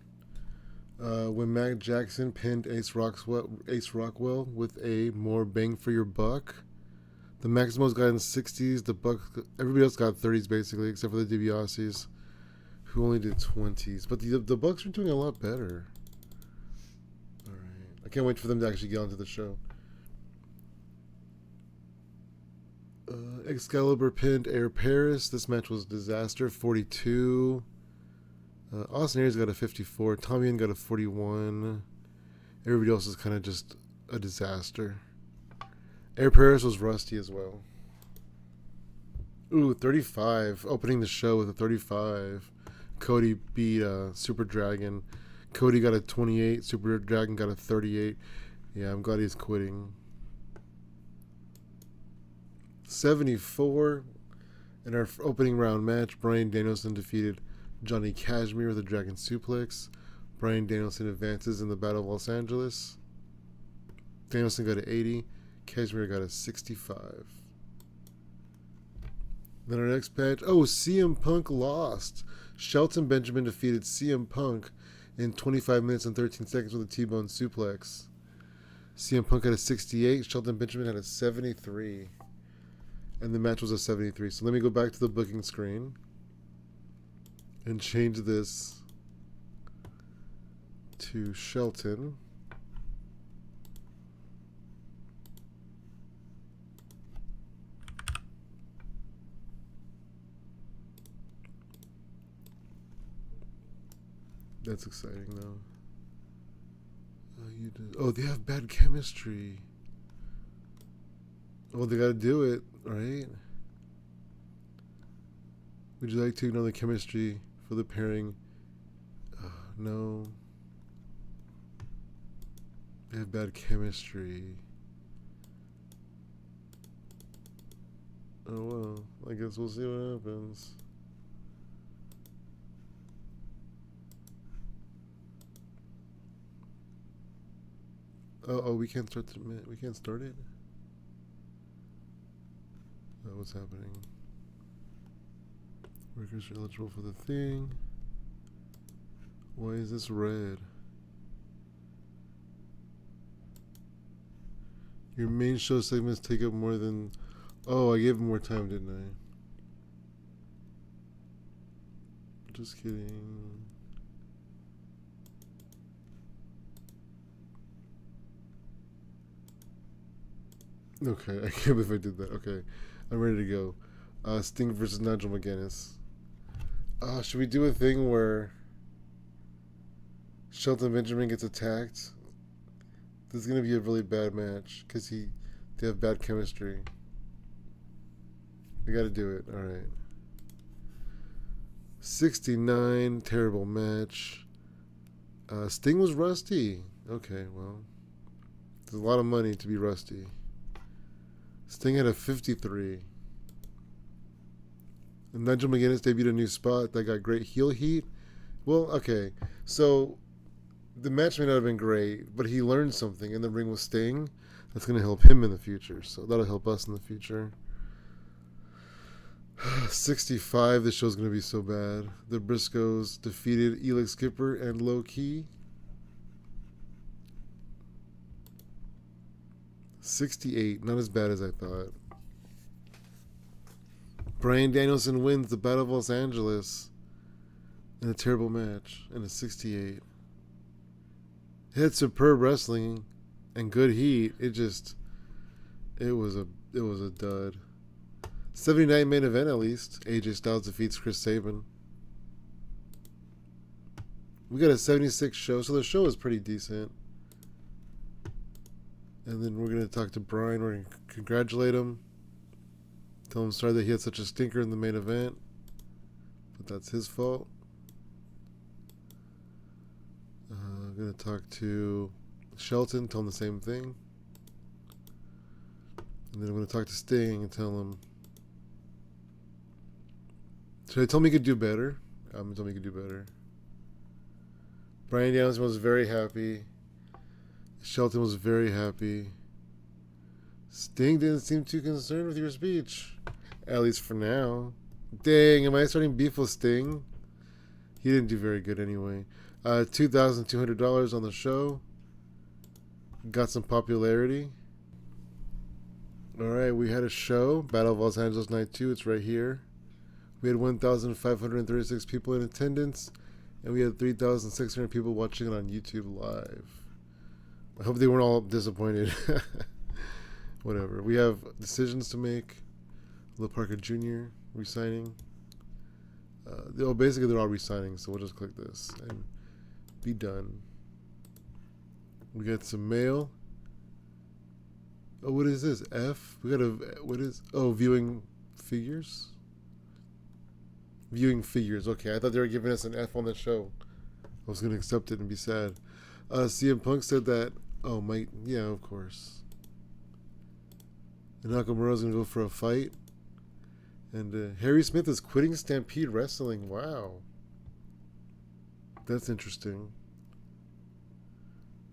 When Mac Jackson pinned Ace Rockwell with a more bang for your buck. The Maximos got in the 60s. The Bucks, everybody else got 30s basically, except for the DiBiases, who only did 20s. But the Bucks are doing a lot better. Alright, I can't wait for them to actually get onto the show. Excalibur pinned Air Paris. This match was a disaster. 42. Austin Aries got a 54. Tommy Young got a 41. Everybody else is kind of just a disaster. Air Paris was rusty as well. Ooh, 35. Opening the show with a 35. Cody beat Super Dragon. Cody got a 28. Super Dragon got a 38. Yeah, I'm glad he's quitting. 74. In our opening round match, Bryan Danielson defeated Johnny Kashmere with a Dragon Suplex. Bryan Danielson advances in the Battle of Los Angeles. Danielson got an 80. Kashmere got a 65. Then our next match, CM Punk lost. Shelton Benjamin defeated CM Punk in 25 minutes and 13 seconds with a T-bone suplex. CM Punk had a 68. Shelton Benjamin had a 73. And the match was a 73. So let me go back to the booking screen and change this to Shelton. That's exciting though. They have bad chemistry. Well, they gotta do it, right? Would you like to know the chemistry for the pairing? No. They have bad chemistry. Oh well, I guess we'll see what happens. We can't start we can't start it? What's happening? Workers are eligible for the thing. Why is this red? Your main show segments take up more than... Oh, I gave him more time, didn't I? Just kidding. Okay, I can't believe I did that. Okay, I'm ready to go. Sting versus Nigel McGuinness. Should we do a thing where Shelton Benjamin gets attacked? This is gonna be a really bad match because they have bad chemistry. We gotta do it. All right. 69, terrible match. Sting was rusty. Okay, well, there's a lot of money to be rusty. Sting had a 53. And Nigel McGuinness debuted a new spot that got great heel heat. Well, okay. So, the match may not have been great, but he learned something in the ring with Sting. That's going to help him in the future. So, that'll help us in the future. 65. This show's going to be so bad. The Briscoes defeated Elix Skipper and Low Key. 68. Not as bad as I thought. Bryan Danielson wins the Battle of Los Angeles in a terrible match in a 68. It had superb wrestling and good heat. It was a dud. 79 main event at least. AJ Styles defeats Chris Sabin. We got a 76 show, so the show is pretty decent. And then we're going to talk to Bryan. We're going to congratulate him. Tell him sorry that he had such a stinker in the main event. But that's his fault. I'm going to talk to Shelton. Tell him the same thing. And then I'm going to talk to Sting and tell him. Should I tell him he could do better? I'm going to tell him he could do better. Bryan Danielson was very happy. Shelton was very happy. Sting didn't seem too concerned with your speech. At least for now. Dang, am I starting beef with Sting? He didn't do very good anyway. $2,200 on the show. Got some popularity. Alright, we had a show. Battle of Los Angeles Night 2. It's right here. We had 1,536 people in attendance. And we had 3,600 people watching it on YouTube Live. I hope they weren't all disappointed. Whatever. We have decisions to make. Will Parker Jr. re-signing. Basically, they're all re-signing, so we'll just click this and be done. We got some mail. Oh, what is this? F? We got what is... Oh, viewing figures? Viewing figures. Okay, I thought they were giving us an F on the show. I was going to accept it and be sad. CM Punk said that... Oh, Mike... Yeah, of course. And Nakamura's going to go for a fight. And Harry Smith is quitting Stampede Wrestling. Wow. That's interesting.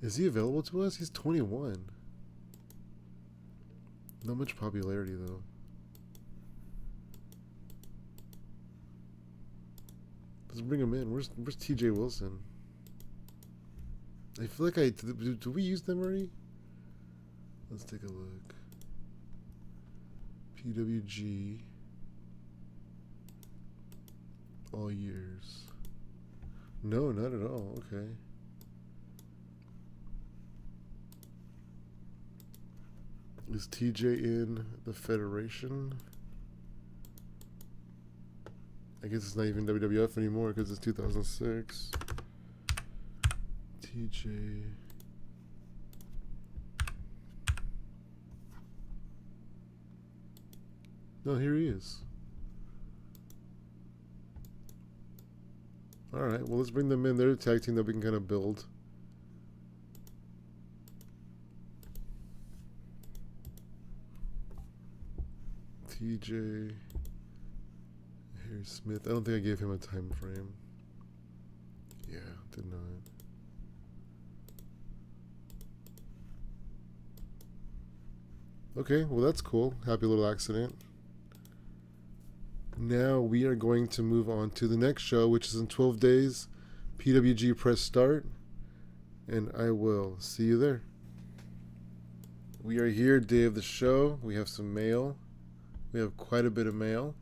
Is he available to us? He's 21. Not much popularity, though. Let's bring him in. Where's TJ Wilson? I feel like do we use them already? Let's take a look. PWG. All years. No, not at all. Okay. Is TJ in the Federation? I guess it's not even WWF anymore because it's 2006. TJ. No, here he is. Alright, well, let's bring them in. They're a tag team that we can kind of build. TJ. Harry Smith. I don't think I gave him a time frame. Yeah, did not. Okay, well, that's cool. Happy little accident. Now we are going to move on to the next show, which is in 12 days. PWG press start. And I will see you there. We are here, day of the show. We have some mail. We have quite a bit of mail.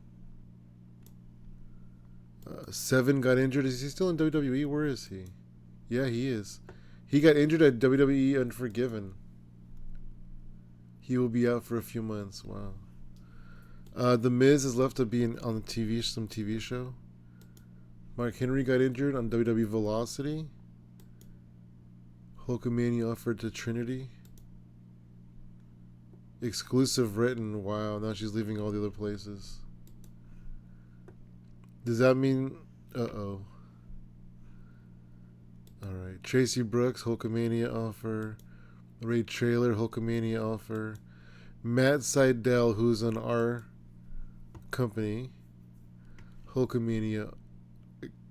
Seven got injured. Is he still in WWE? Where is he? Yeah, he is. He got injured at WWE Unforgiven. He will be out for a few months. Wow. The Miz is left to be on some TV show. Mark Henry got injured on WWE Velocity. Hulkamania offered to Trinity. Exclusive written. Wow, now she's leaving all the other places. Does that mean... Uh-oh. Alright. Tracy Brooks, Hulkamania offer. Ray Traylor, Hulkamania offer. Matt Seidel, who's on our company. Hulkamania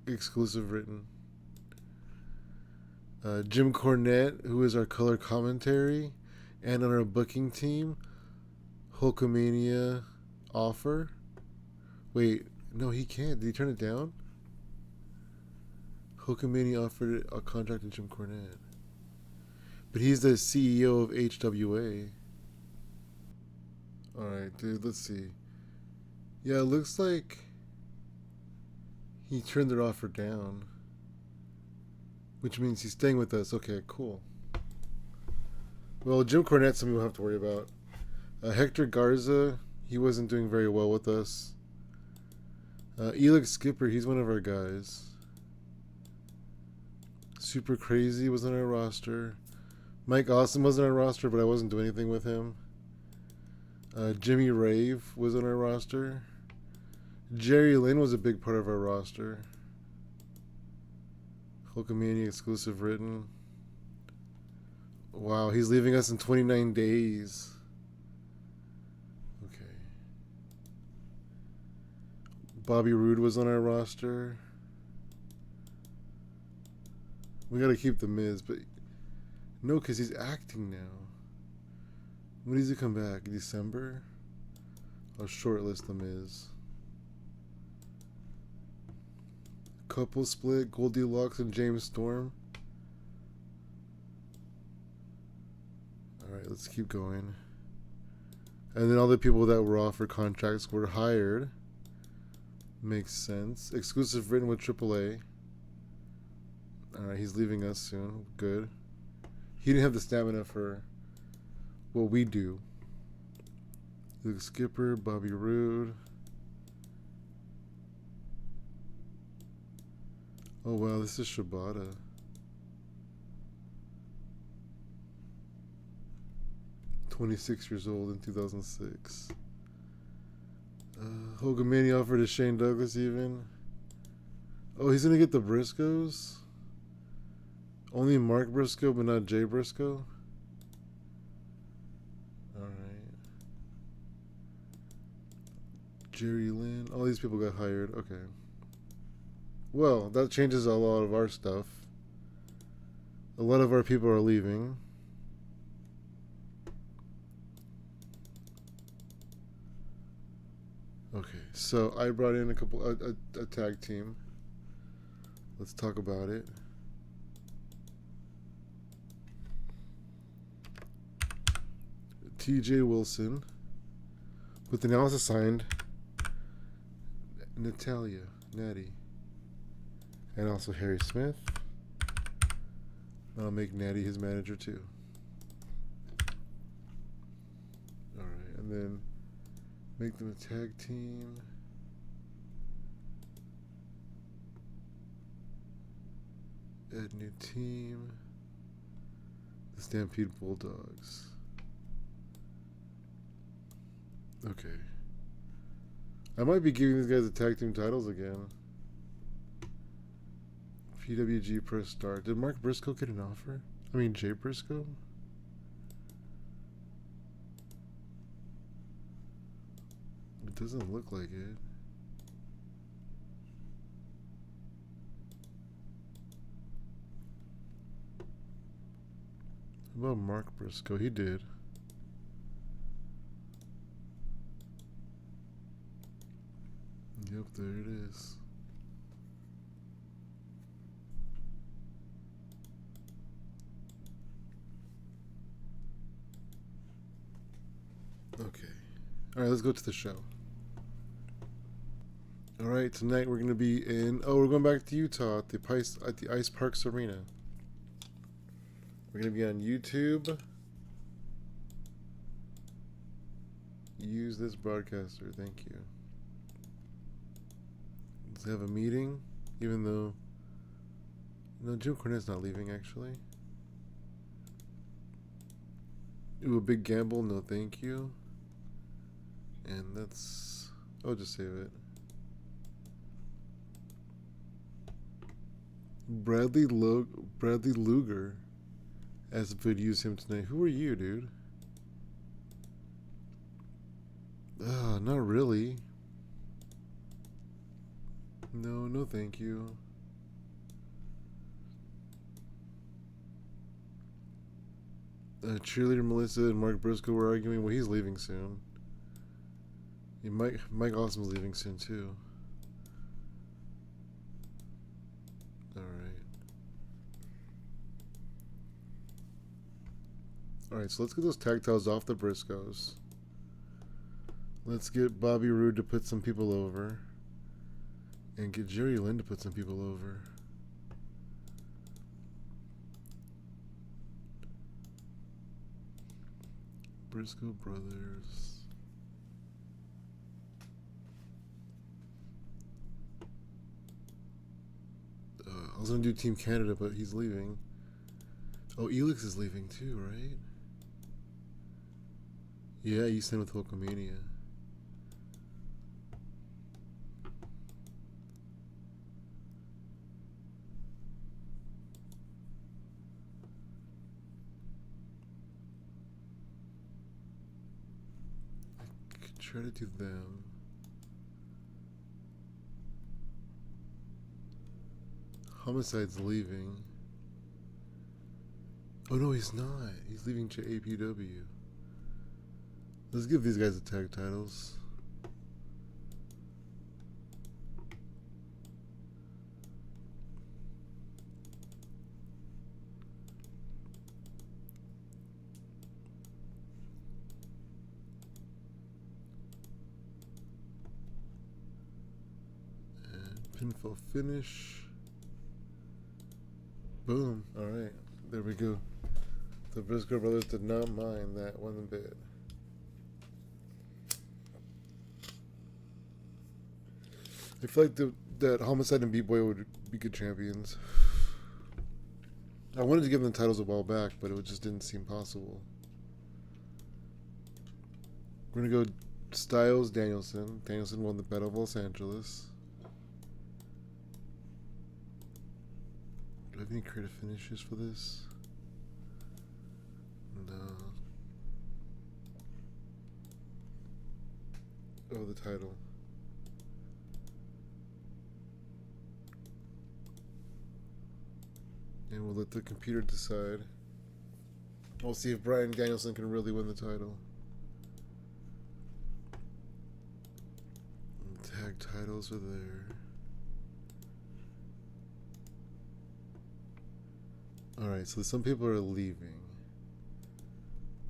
exclusive written. Jim Cornette, who is our color commentary and on our booking team. Hulkamania offer. Wait, no, he can't. Did he turn it down? Hulkamania offered a contract to Jim Cornette. But he's the CEO of HWA. Alright, dude, let's see. Yeah, it looks like he turned their offer down, which means he's staying with us. Okay, cool. Well, Jim Cornette's something we'll have to worry about. Hector Garza, he wasn't doing very well with us. Elix Skipper, he's one of our guys. Super Crazy was on our roster. Mike Awesome was on our roster, but I wasn't doing anything with him. Jimmy Rave was on our roster. Jerry Lynn was a big part of our roster. Hulkamania exclusive written. Wow, he's leaving us in 29 days. Okay. Bobby Roode was on our roster. We gotta keep the Miz, but no, because he's acting now. When does he come back? December? I'll shortlist the Miz. Couple split, Goldilocks and James Storm. Alright, let's keep going. And then all the people that were offered contracts were hired. Makes sense. Exclusive written with AAA. Alright, he's leaving us soon. Good. He didn't have the stamina for what we do. Luke Skipper, Bobby Roode. Oh wow, this is Shibata. "26 years old in 2006. Hogan Manny offered to Shane Douglas even. Oh, he's gonna get the Briscoes? Only Mark Briscoe, but not Jay Briscoe? Alright. Jerry Lynn. All these people got hired. Okay. Well, that changes a lot of our stuff. A lot of our people are leaving. Okay, so I brought in a tag team. Let's talk about it. TJ Wilson, with the now assigned Natalia, Natty, and also Harry Smith. I'll make Natty his manager too. Alright, and then make them a tag team. Add new team. The Stampede Bulldogs. Okay. I might be giving these guys the tag team titles again. PWG press start. Did Mark Briscoe get an offer? I mean, Jay Briscoe? It doesn't look like it. How about Mark Briscoe? He did. Yep, there it is. Okay. Alright, let's go to the show. Alright, tonight we're going to be in... Oh, we're going back to Utah at the Ice Parks Arena. We're going to be on YouTube. Use this broadcaster. Thank you. Let's have a meeting, even though... No, Jim Cornette's not leaving, actually. Ooh, a big gamble. No, thank you. And that's... I'll just save it. Bradley Luger. As if we'd use him tonight. Who are you, dude? Not really. No thank you. Cheerleader Melissa and Mark Briscoe were arguing. Well, he's leaving soon. Yeah, Mike Awesome's leaving soon, too. Alright, so let's get those tactiles off the Briscoes. Let's get Bobby Roode to put some people over. And get Jerry Lynn to put some people over. Briscoe Brothers. I was going to do Team Canada, but he's leaving. Oh, Elix is leaving too, right? Yeah, you signed with Hulkamania. I could try to do them. Homicide's leaving. Oh no, he's not. He's leaving to APW. Let's give these guys the tag titles. And pinfall finish. Boom. Alright. There we go. The Briscoe brothers did not mind that one bit. I feel like that Homicide and B-Boy would be good champions. I wanted to give them the titles a while back, but it just didn't seem possible. We're going to go Styles Danielson. Danielson won the Battle of Los Angeles. Do I have any creative finishes for this? No. Oh, the title. And we'll let the computer decide. We'll see if Bryan Danielson can really win the title. Tag titles are there. Alright, so some people are leaving.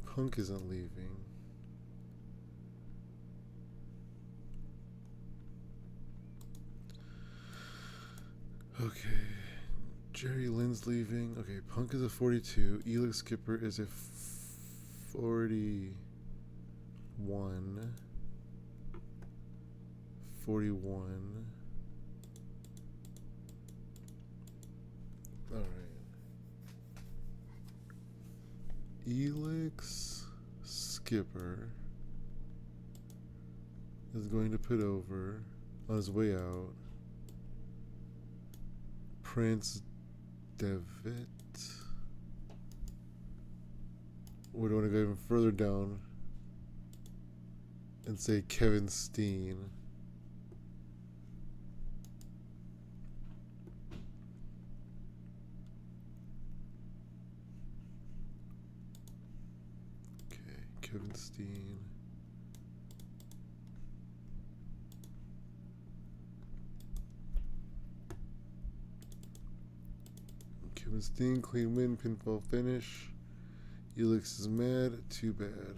Punk isn't leaving. Okay. Jerry Lynn's leaving. Okay, Punk is a 42. Elix Skipper is a 41. 41. Alright. Elix Skipper is going to put over on his way out Prince Devitt. Or do I want to go even further down and say Kevin Steen? Okay, Kevin Steen. Kevin Steen, clean win, pinfall finish. Elix is mad, too bad.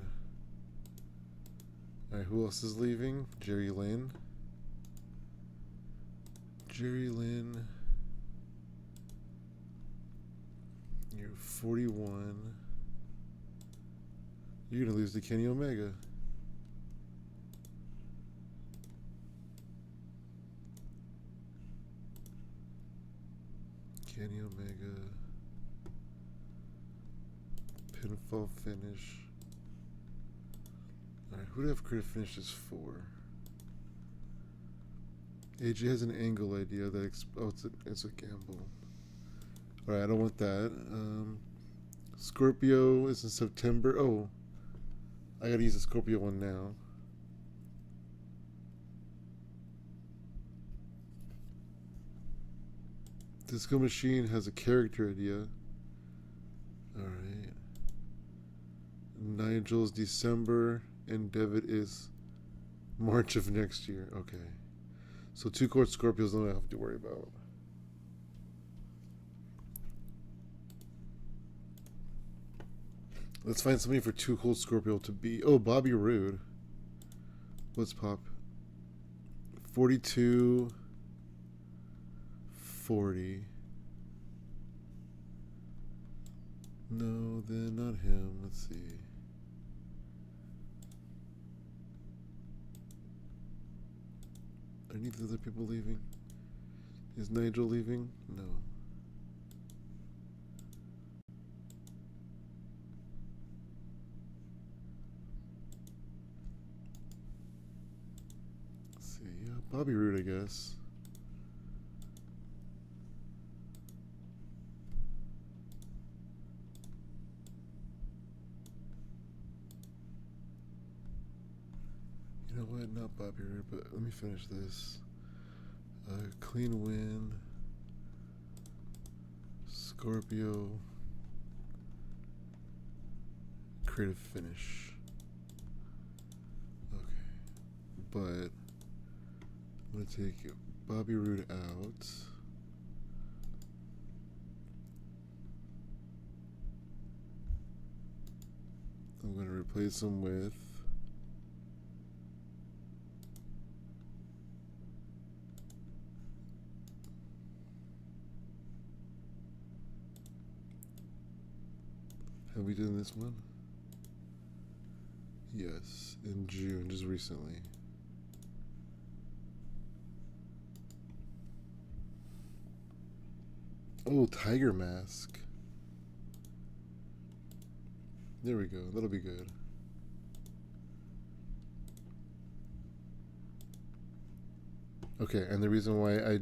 Alright, who else is leaving? Jerry Lynn. Jerry Lynn. You're 41. You're going to lose to Kenny Omega. Kenny Omega. Pinfall finish. Alright, who do I have creative finishes for? AJ has an angle idea that it's a gamble. Alright, I don't want that. Scorpio is in September. Oh, I gotta use the Scorpio one now. Disco Machine has a character idea. Alright. Nigel's December and Devitt is March of next year. Okay. So 2-quart Scorpios don't have to worry about. Let's find somebody for 2-quart Scorpio to be. Oh, Bobby Roode. What's pop? 42, 40. No, then not him. Let's see. Are any of the other people leaving? Is Nigel leaving? No. Let's see. Yeah, Bobby Roode, I guess. You know what? Not Bobby Roode, but let me finish this. Clean win. Scorpio. Creative finish. Okay. But I'm going to take Bobby Roode out. I'm going to replace him with have we done this one? Yes, in June, just recently. Oh, Tiger Mask. There we go. That'll be good. Okay, and the reason why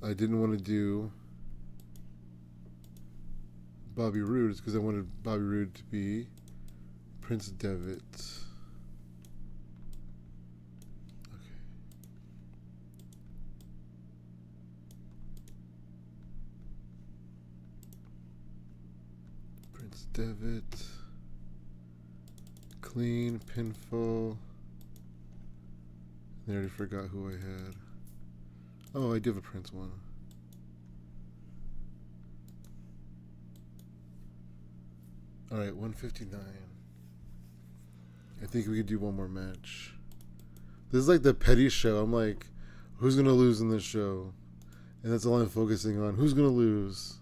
I didn't want to do Bobby Roode is because I wanted Bobby Roode to be Prince Devitt. Okay. Prince Devitt. Clean, pinfall. I already forgot who I had. Oh, I do have a Prince one. Alright, 159. I think we could do one more match. This is like the petty show. I'm like, who's going to lose in this show? And that's all I'm focusing on. Who's going to lose?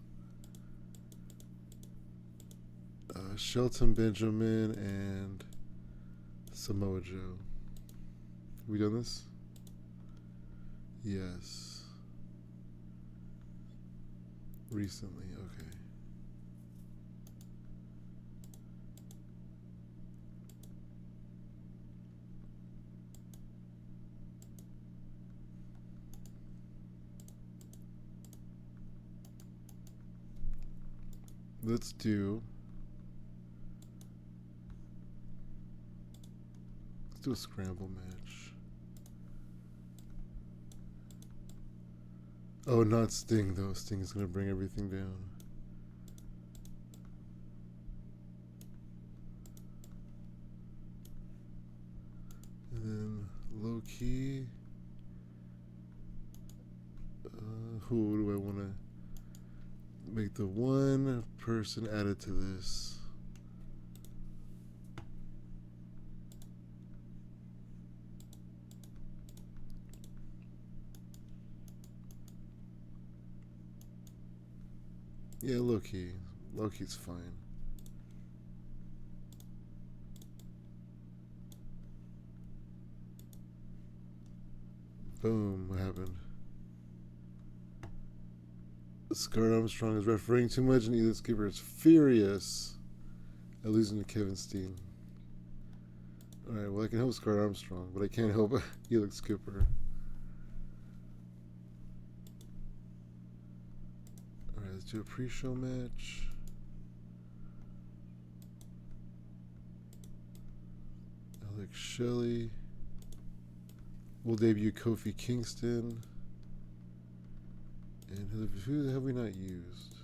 Shelton Benjamin and Samoa Joe. Have we done this? Yes. Recently, okay. Let's do a scramble match. Oh, not Sting though. Sting is gonna bring everything down. And then low key. Who do I want to make the one person added to this? Yeah, low key. Low key's fine. Boom, what happened? Scott Armstrong is refereeing too much, and Elix Cooper is furious at losing to Kevin Steen. Alright, well, I can help Scott Armstrong, but I can't help Elix Cooper. Alright, let's do a pre-show match. Alex Shelley. We'll debut Kofi Kingston. And who have we not used?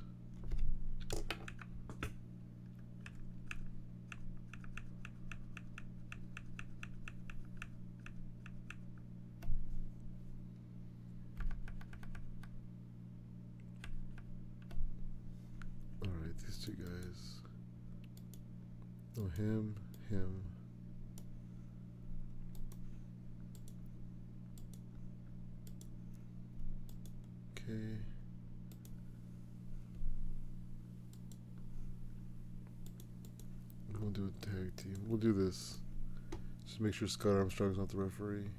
Alright, these two guys. Oh, him. Okay. We'll do a tag team. We'll do this. Just make sure Scott Armstrong's not the referee.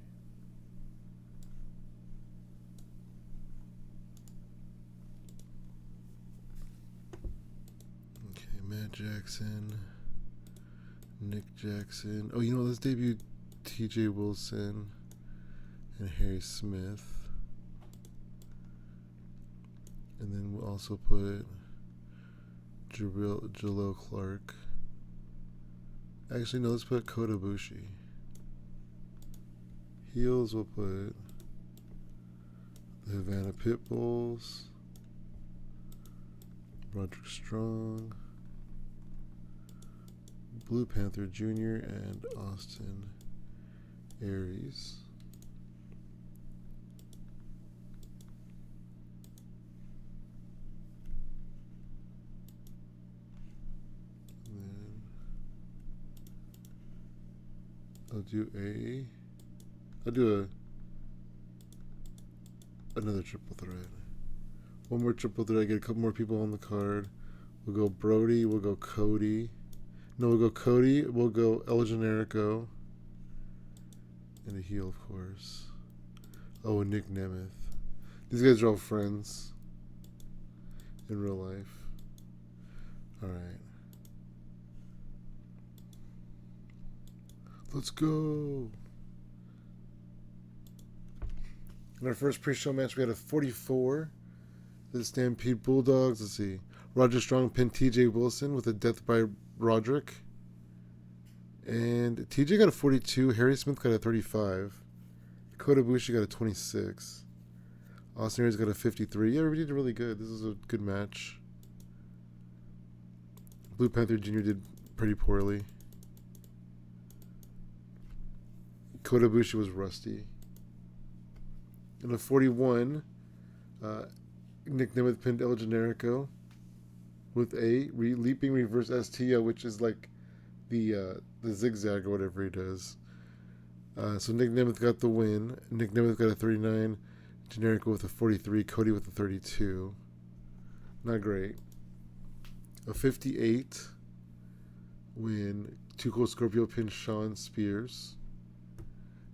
Okay, Matt Jackson, Nick Jackson. Oh, you know, let's debut TJ Wilson and Harry Smith. And then we'll also put Jalil Clark. Actually, no, let's put Kota Ibushi. Heels, we'll put the Havana Pitbulls, Roderick Strong, Blue Panther Jr., and Austin Aries. I'll do another triple threat. One more triple threat. Get a couple more people on the card. We'll go Brody. We'll go Cody. No, we'll go Cody. We'll go El Generico. And a heel, of course. Oh, and Nick Nemeth. These guys are all friends in real life. All right. Let's go. In our first pre-show match, we had a 44. The Stampede Bulldogs. Let's see. Roger Strong pinned TJ Wilson with a death by Roderick. And TJ got a 42. Harry Smith got a 35. Kota Ibushi got a 26. Austin Aries got a 53. Yeah, everybody did really good. This is a good match. Blue Panther Jr. did pretty poorly. Kota Ibushi was rusty. In a 41, Nick Nemeth pinned El Generico with a leaping reverse STO, which is like the zigzag or whatever he does. So Nick Nemeth got the win. Nick Nemeth got a 39. Generico with a 43. Cody with a 32. Not great. A 58 when Too Cold Scorpio pinned Sean Spears.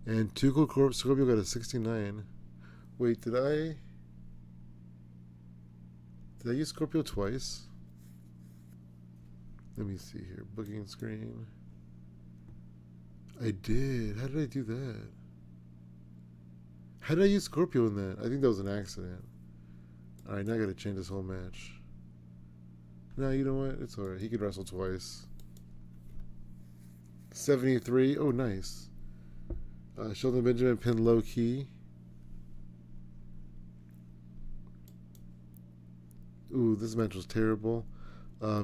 And Too Cold Scorpio got a 69. Wait, did I use Scorpio twice? Let me see here. Booking screen. I did. How did I do that? How did I use Scorpio in that? I think that was an accident. Alright, now I gotta change this whole match. No, you know what? It's alright. He could wrestle twice. 73. Oh, nice. Sheldon Benjamin pinned Low Key. Ooh, this match was terrible.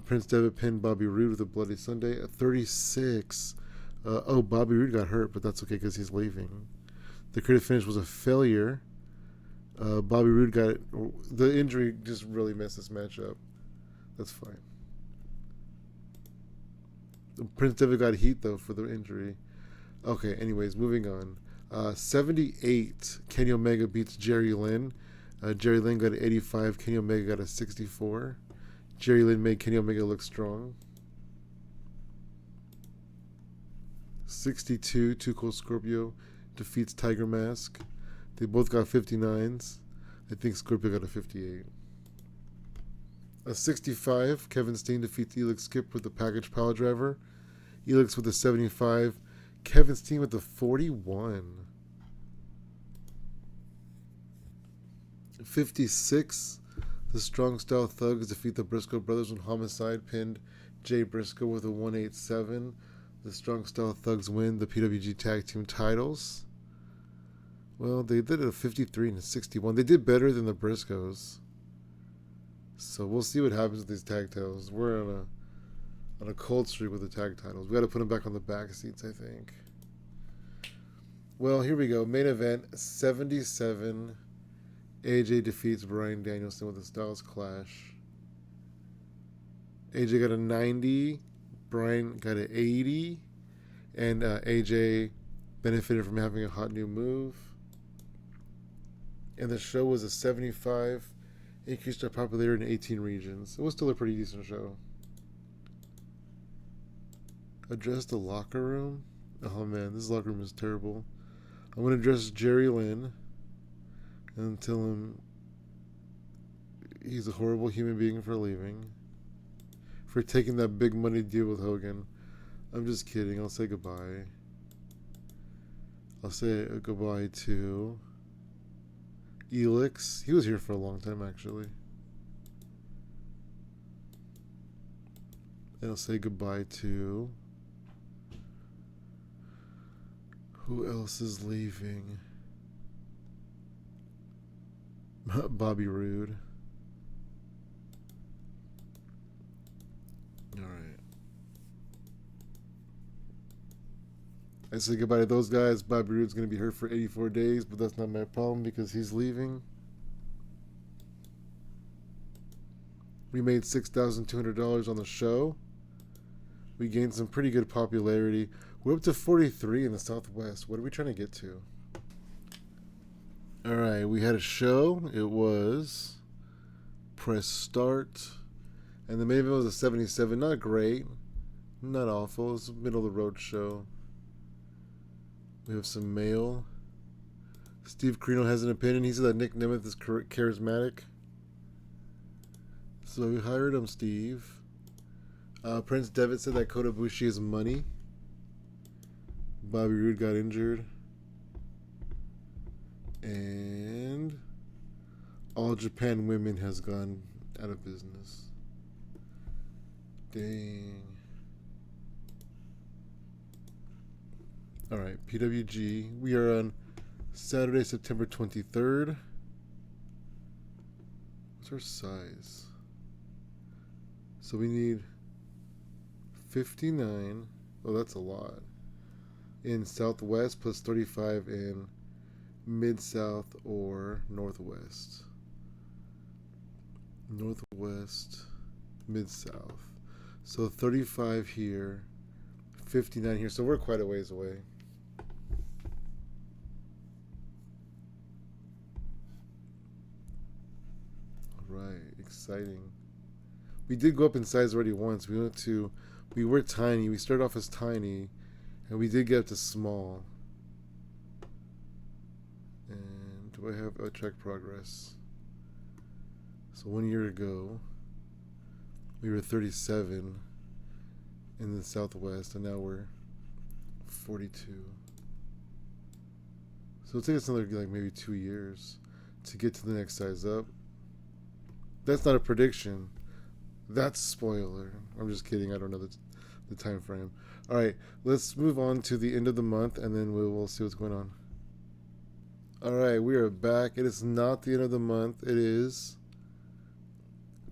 Prince Devitt pinned Bobby Roode with a Bloody Sunday at 36. Bobby Roode got hurt, but that's okay because he's leaving. The creative finish was a failure. Bobby Roode got the injury just really messed this match up. That's fine. Prince Devitt got heat though for the injury. Okay, anyways, moving on. 78, Kenny Omega beats Jerry Lynn. Jerry Lynn got an 85. Kenny Omega got a 64. Jerry Lynn made Kenny Omega look strong. 62, Too Cold Scorpio defeats Tiger Mask. They both got 59s. I think Scorpio got a 58. A 65, Kevin Steen defeats Elix Skip with the package pile driver. Elix with a 75. Kevin Steen with the 41. 56, the Strong Style Thugs defeat the Briscoe Brothers when Homicide pinned Jay Briscoe with a 187. The Strong Style Thugs win the PWG Tag Team titles. Well, they did a 53 and a 61. They did better than the Briscoes. So we'll see what happens with these tag titles. We're on a cold streak with the tag titles. We got to put them back on the back seats, I think. Well, here we go. Main event 77. AJ defeats Bryan Danielson with a Styles Clash. AJ got a 90. Bryan got an 80. And AJ benefited from having a hot new move. And the show was a 75, increased our popularity in 18 regions. It was still a pretty decent show. Address the locker room? Oh man, this locker room is terrible. I'm going to address Jerry Lynn and tell him he's a horrible human being for leaving, for taking that big money deal with Hogan. I'm just kidding. I'll say goodbye. I'll say goodbye to Elix. He was here for a long time, actually. And I'll say goodbye to... Who else is leaving? Bobby Roode. Alright. I say goodbye to those guys. Bobby Roode's going to be hurt for 84 days, but that's not my problem because he's leaving. We made $6,200 on the show. We gained some pretty good popularity. We're up to 43 in the Southwest. What are we trying to get to? Alright, we had a show. It was Press Start. And the main event was a 77. Not great. Not awful. It was a middle of the road show. We have some mail. Steve Carino has an opinion. He said that Nick Nemeth is charismatic. So we hired him, Steve. Prince Devitt said that Kota Ibushi is money. Bobby Roode got injured. And All Japan Women has gone out of business. Dang. Alright, PWG. We are on Saturday, September 23rd. What's our size? So we need 59. Oh, that's a lot. In Southwest plus 35 in Mid-South or Northwest. Northwest, Mid-South. So 35 here, 59 here. So we're quite a ways away. Right, exciting. We did go up in size already once. We were tiny. We started off as tiny, and we did get up to small. And do I have a track progress? So 1 year ago, we were 37 in the Southwest, and now we're 42. So it'll take us another like maybe 2 years to get to the next size up. That's not a prediction. That's a spoiler. I'm just kidding. I don't know the time frame. All right, let's move on to the end of the month, and then we'll see what's going on. All right, we are back. It is not the end of the month. It is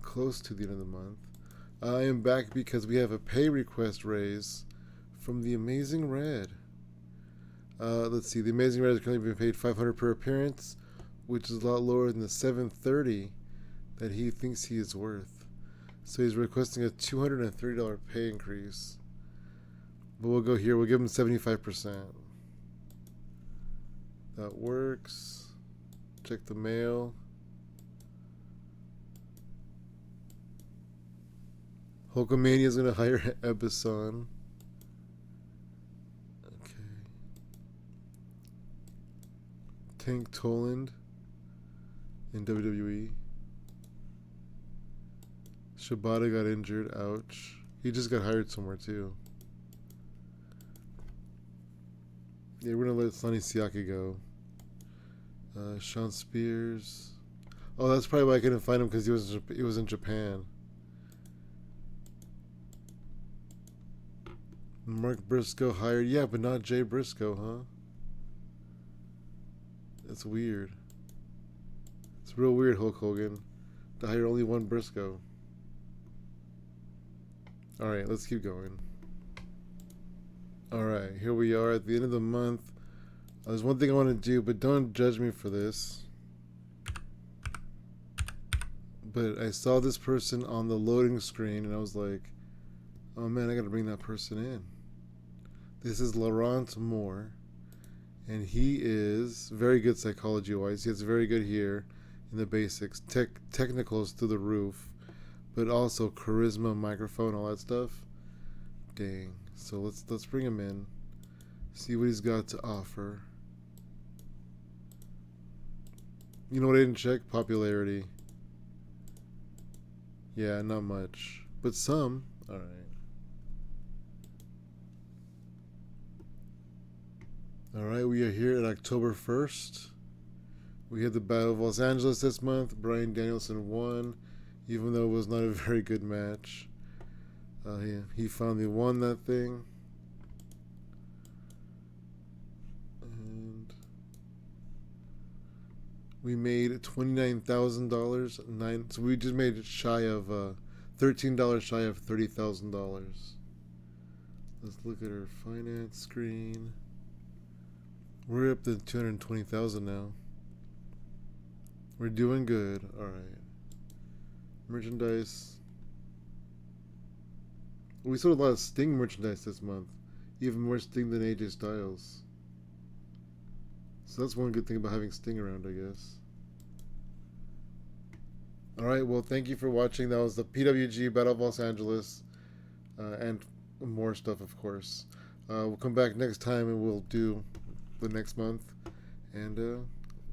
close to the end of the month. I am back because we have a pay request raise from the Amazing Red. Let's see. The Amazing Red is currently being paid $500 per appearance, which is a lot lower than the $730 that he thinks he is worth. So he's requesting a $230 pay increase. But we'll go here. We'll give him 75%. That works. Check the mail. Hulkamania is going to hire Ebbison. Okay. Tank Toland in WWE. Shibata got injured. Ouch. He just got hired somewhere too. Yeah, we're going to let Sonny Siaki go. Sean Spears. Oh, that's probably why I couldn't find him, because he was in Japan. Mark Briscoe hired. Yeah, but not Jay Briscoe, huh? That's weird. It's real weird, Hulk Hogan, to hire only one Briscoe. Alright, let's keep going. Alright, here we are at the end of the month. There's one thing I want to do, but don't judge me for this. But I saw this person on the loading screen, and I was like, oh man, I gotta bring that person in. This is Laurent Moore, And he is very good psychology wise. He is very good here in the basics. Technicals through the roof, but also charisma, microphone, all that stuff. Dang. So let's bring him in. See what he's got to offer. You know what I didn't check? Popularity. Yeah, not much. But some. Alright. Alright, we are here at October 1st. We had the Battle of Los Angeles this month. Bryan Danielson won, even though it was not a very good match. He finally won that thing. And we made $29,000. So we just made it shy of $13 shy of $30,000. Let's look at our finance screen. We're up to 220,000 now. We're doing good. All right. Merchandise. We sold a lot of Sting merchandise this month. Even more Sting than AJ Styles. So that's one good thing about having Sting around, I guess. Alright, well, thank you for watching. That was the PWG Battle of Los Angeles. And more stuff, of course. We'll come back next time and we'll do the next month. And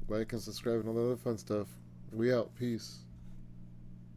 like and subscribe and all that other fun stuff. We out. Peace.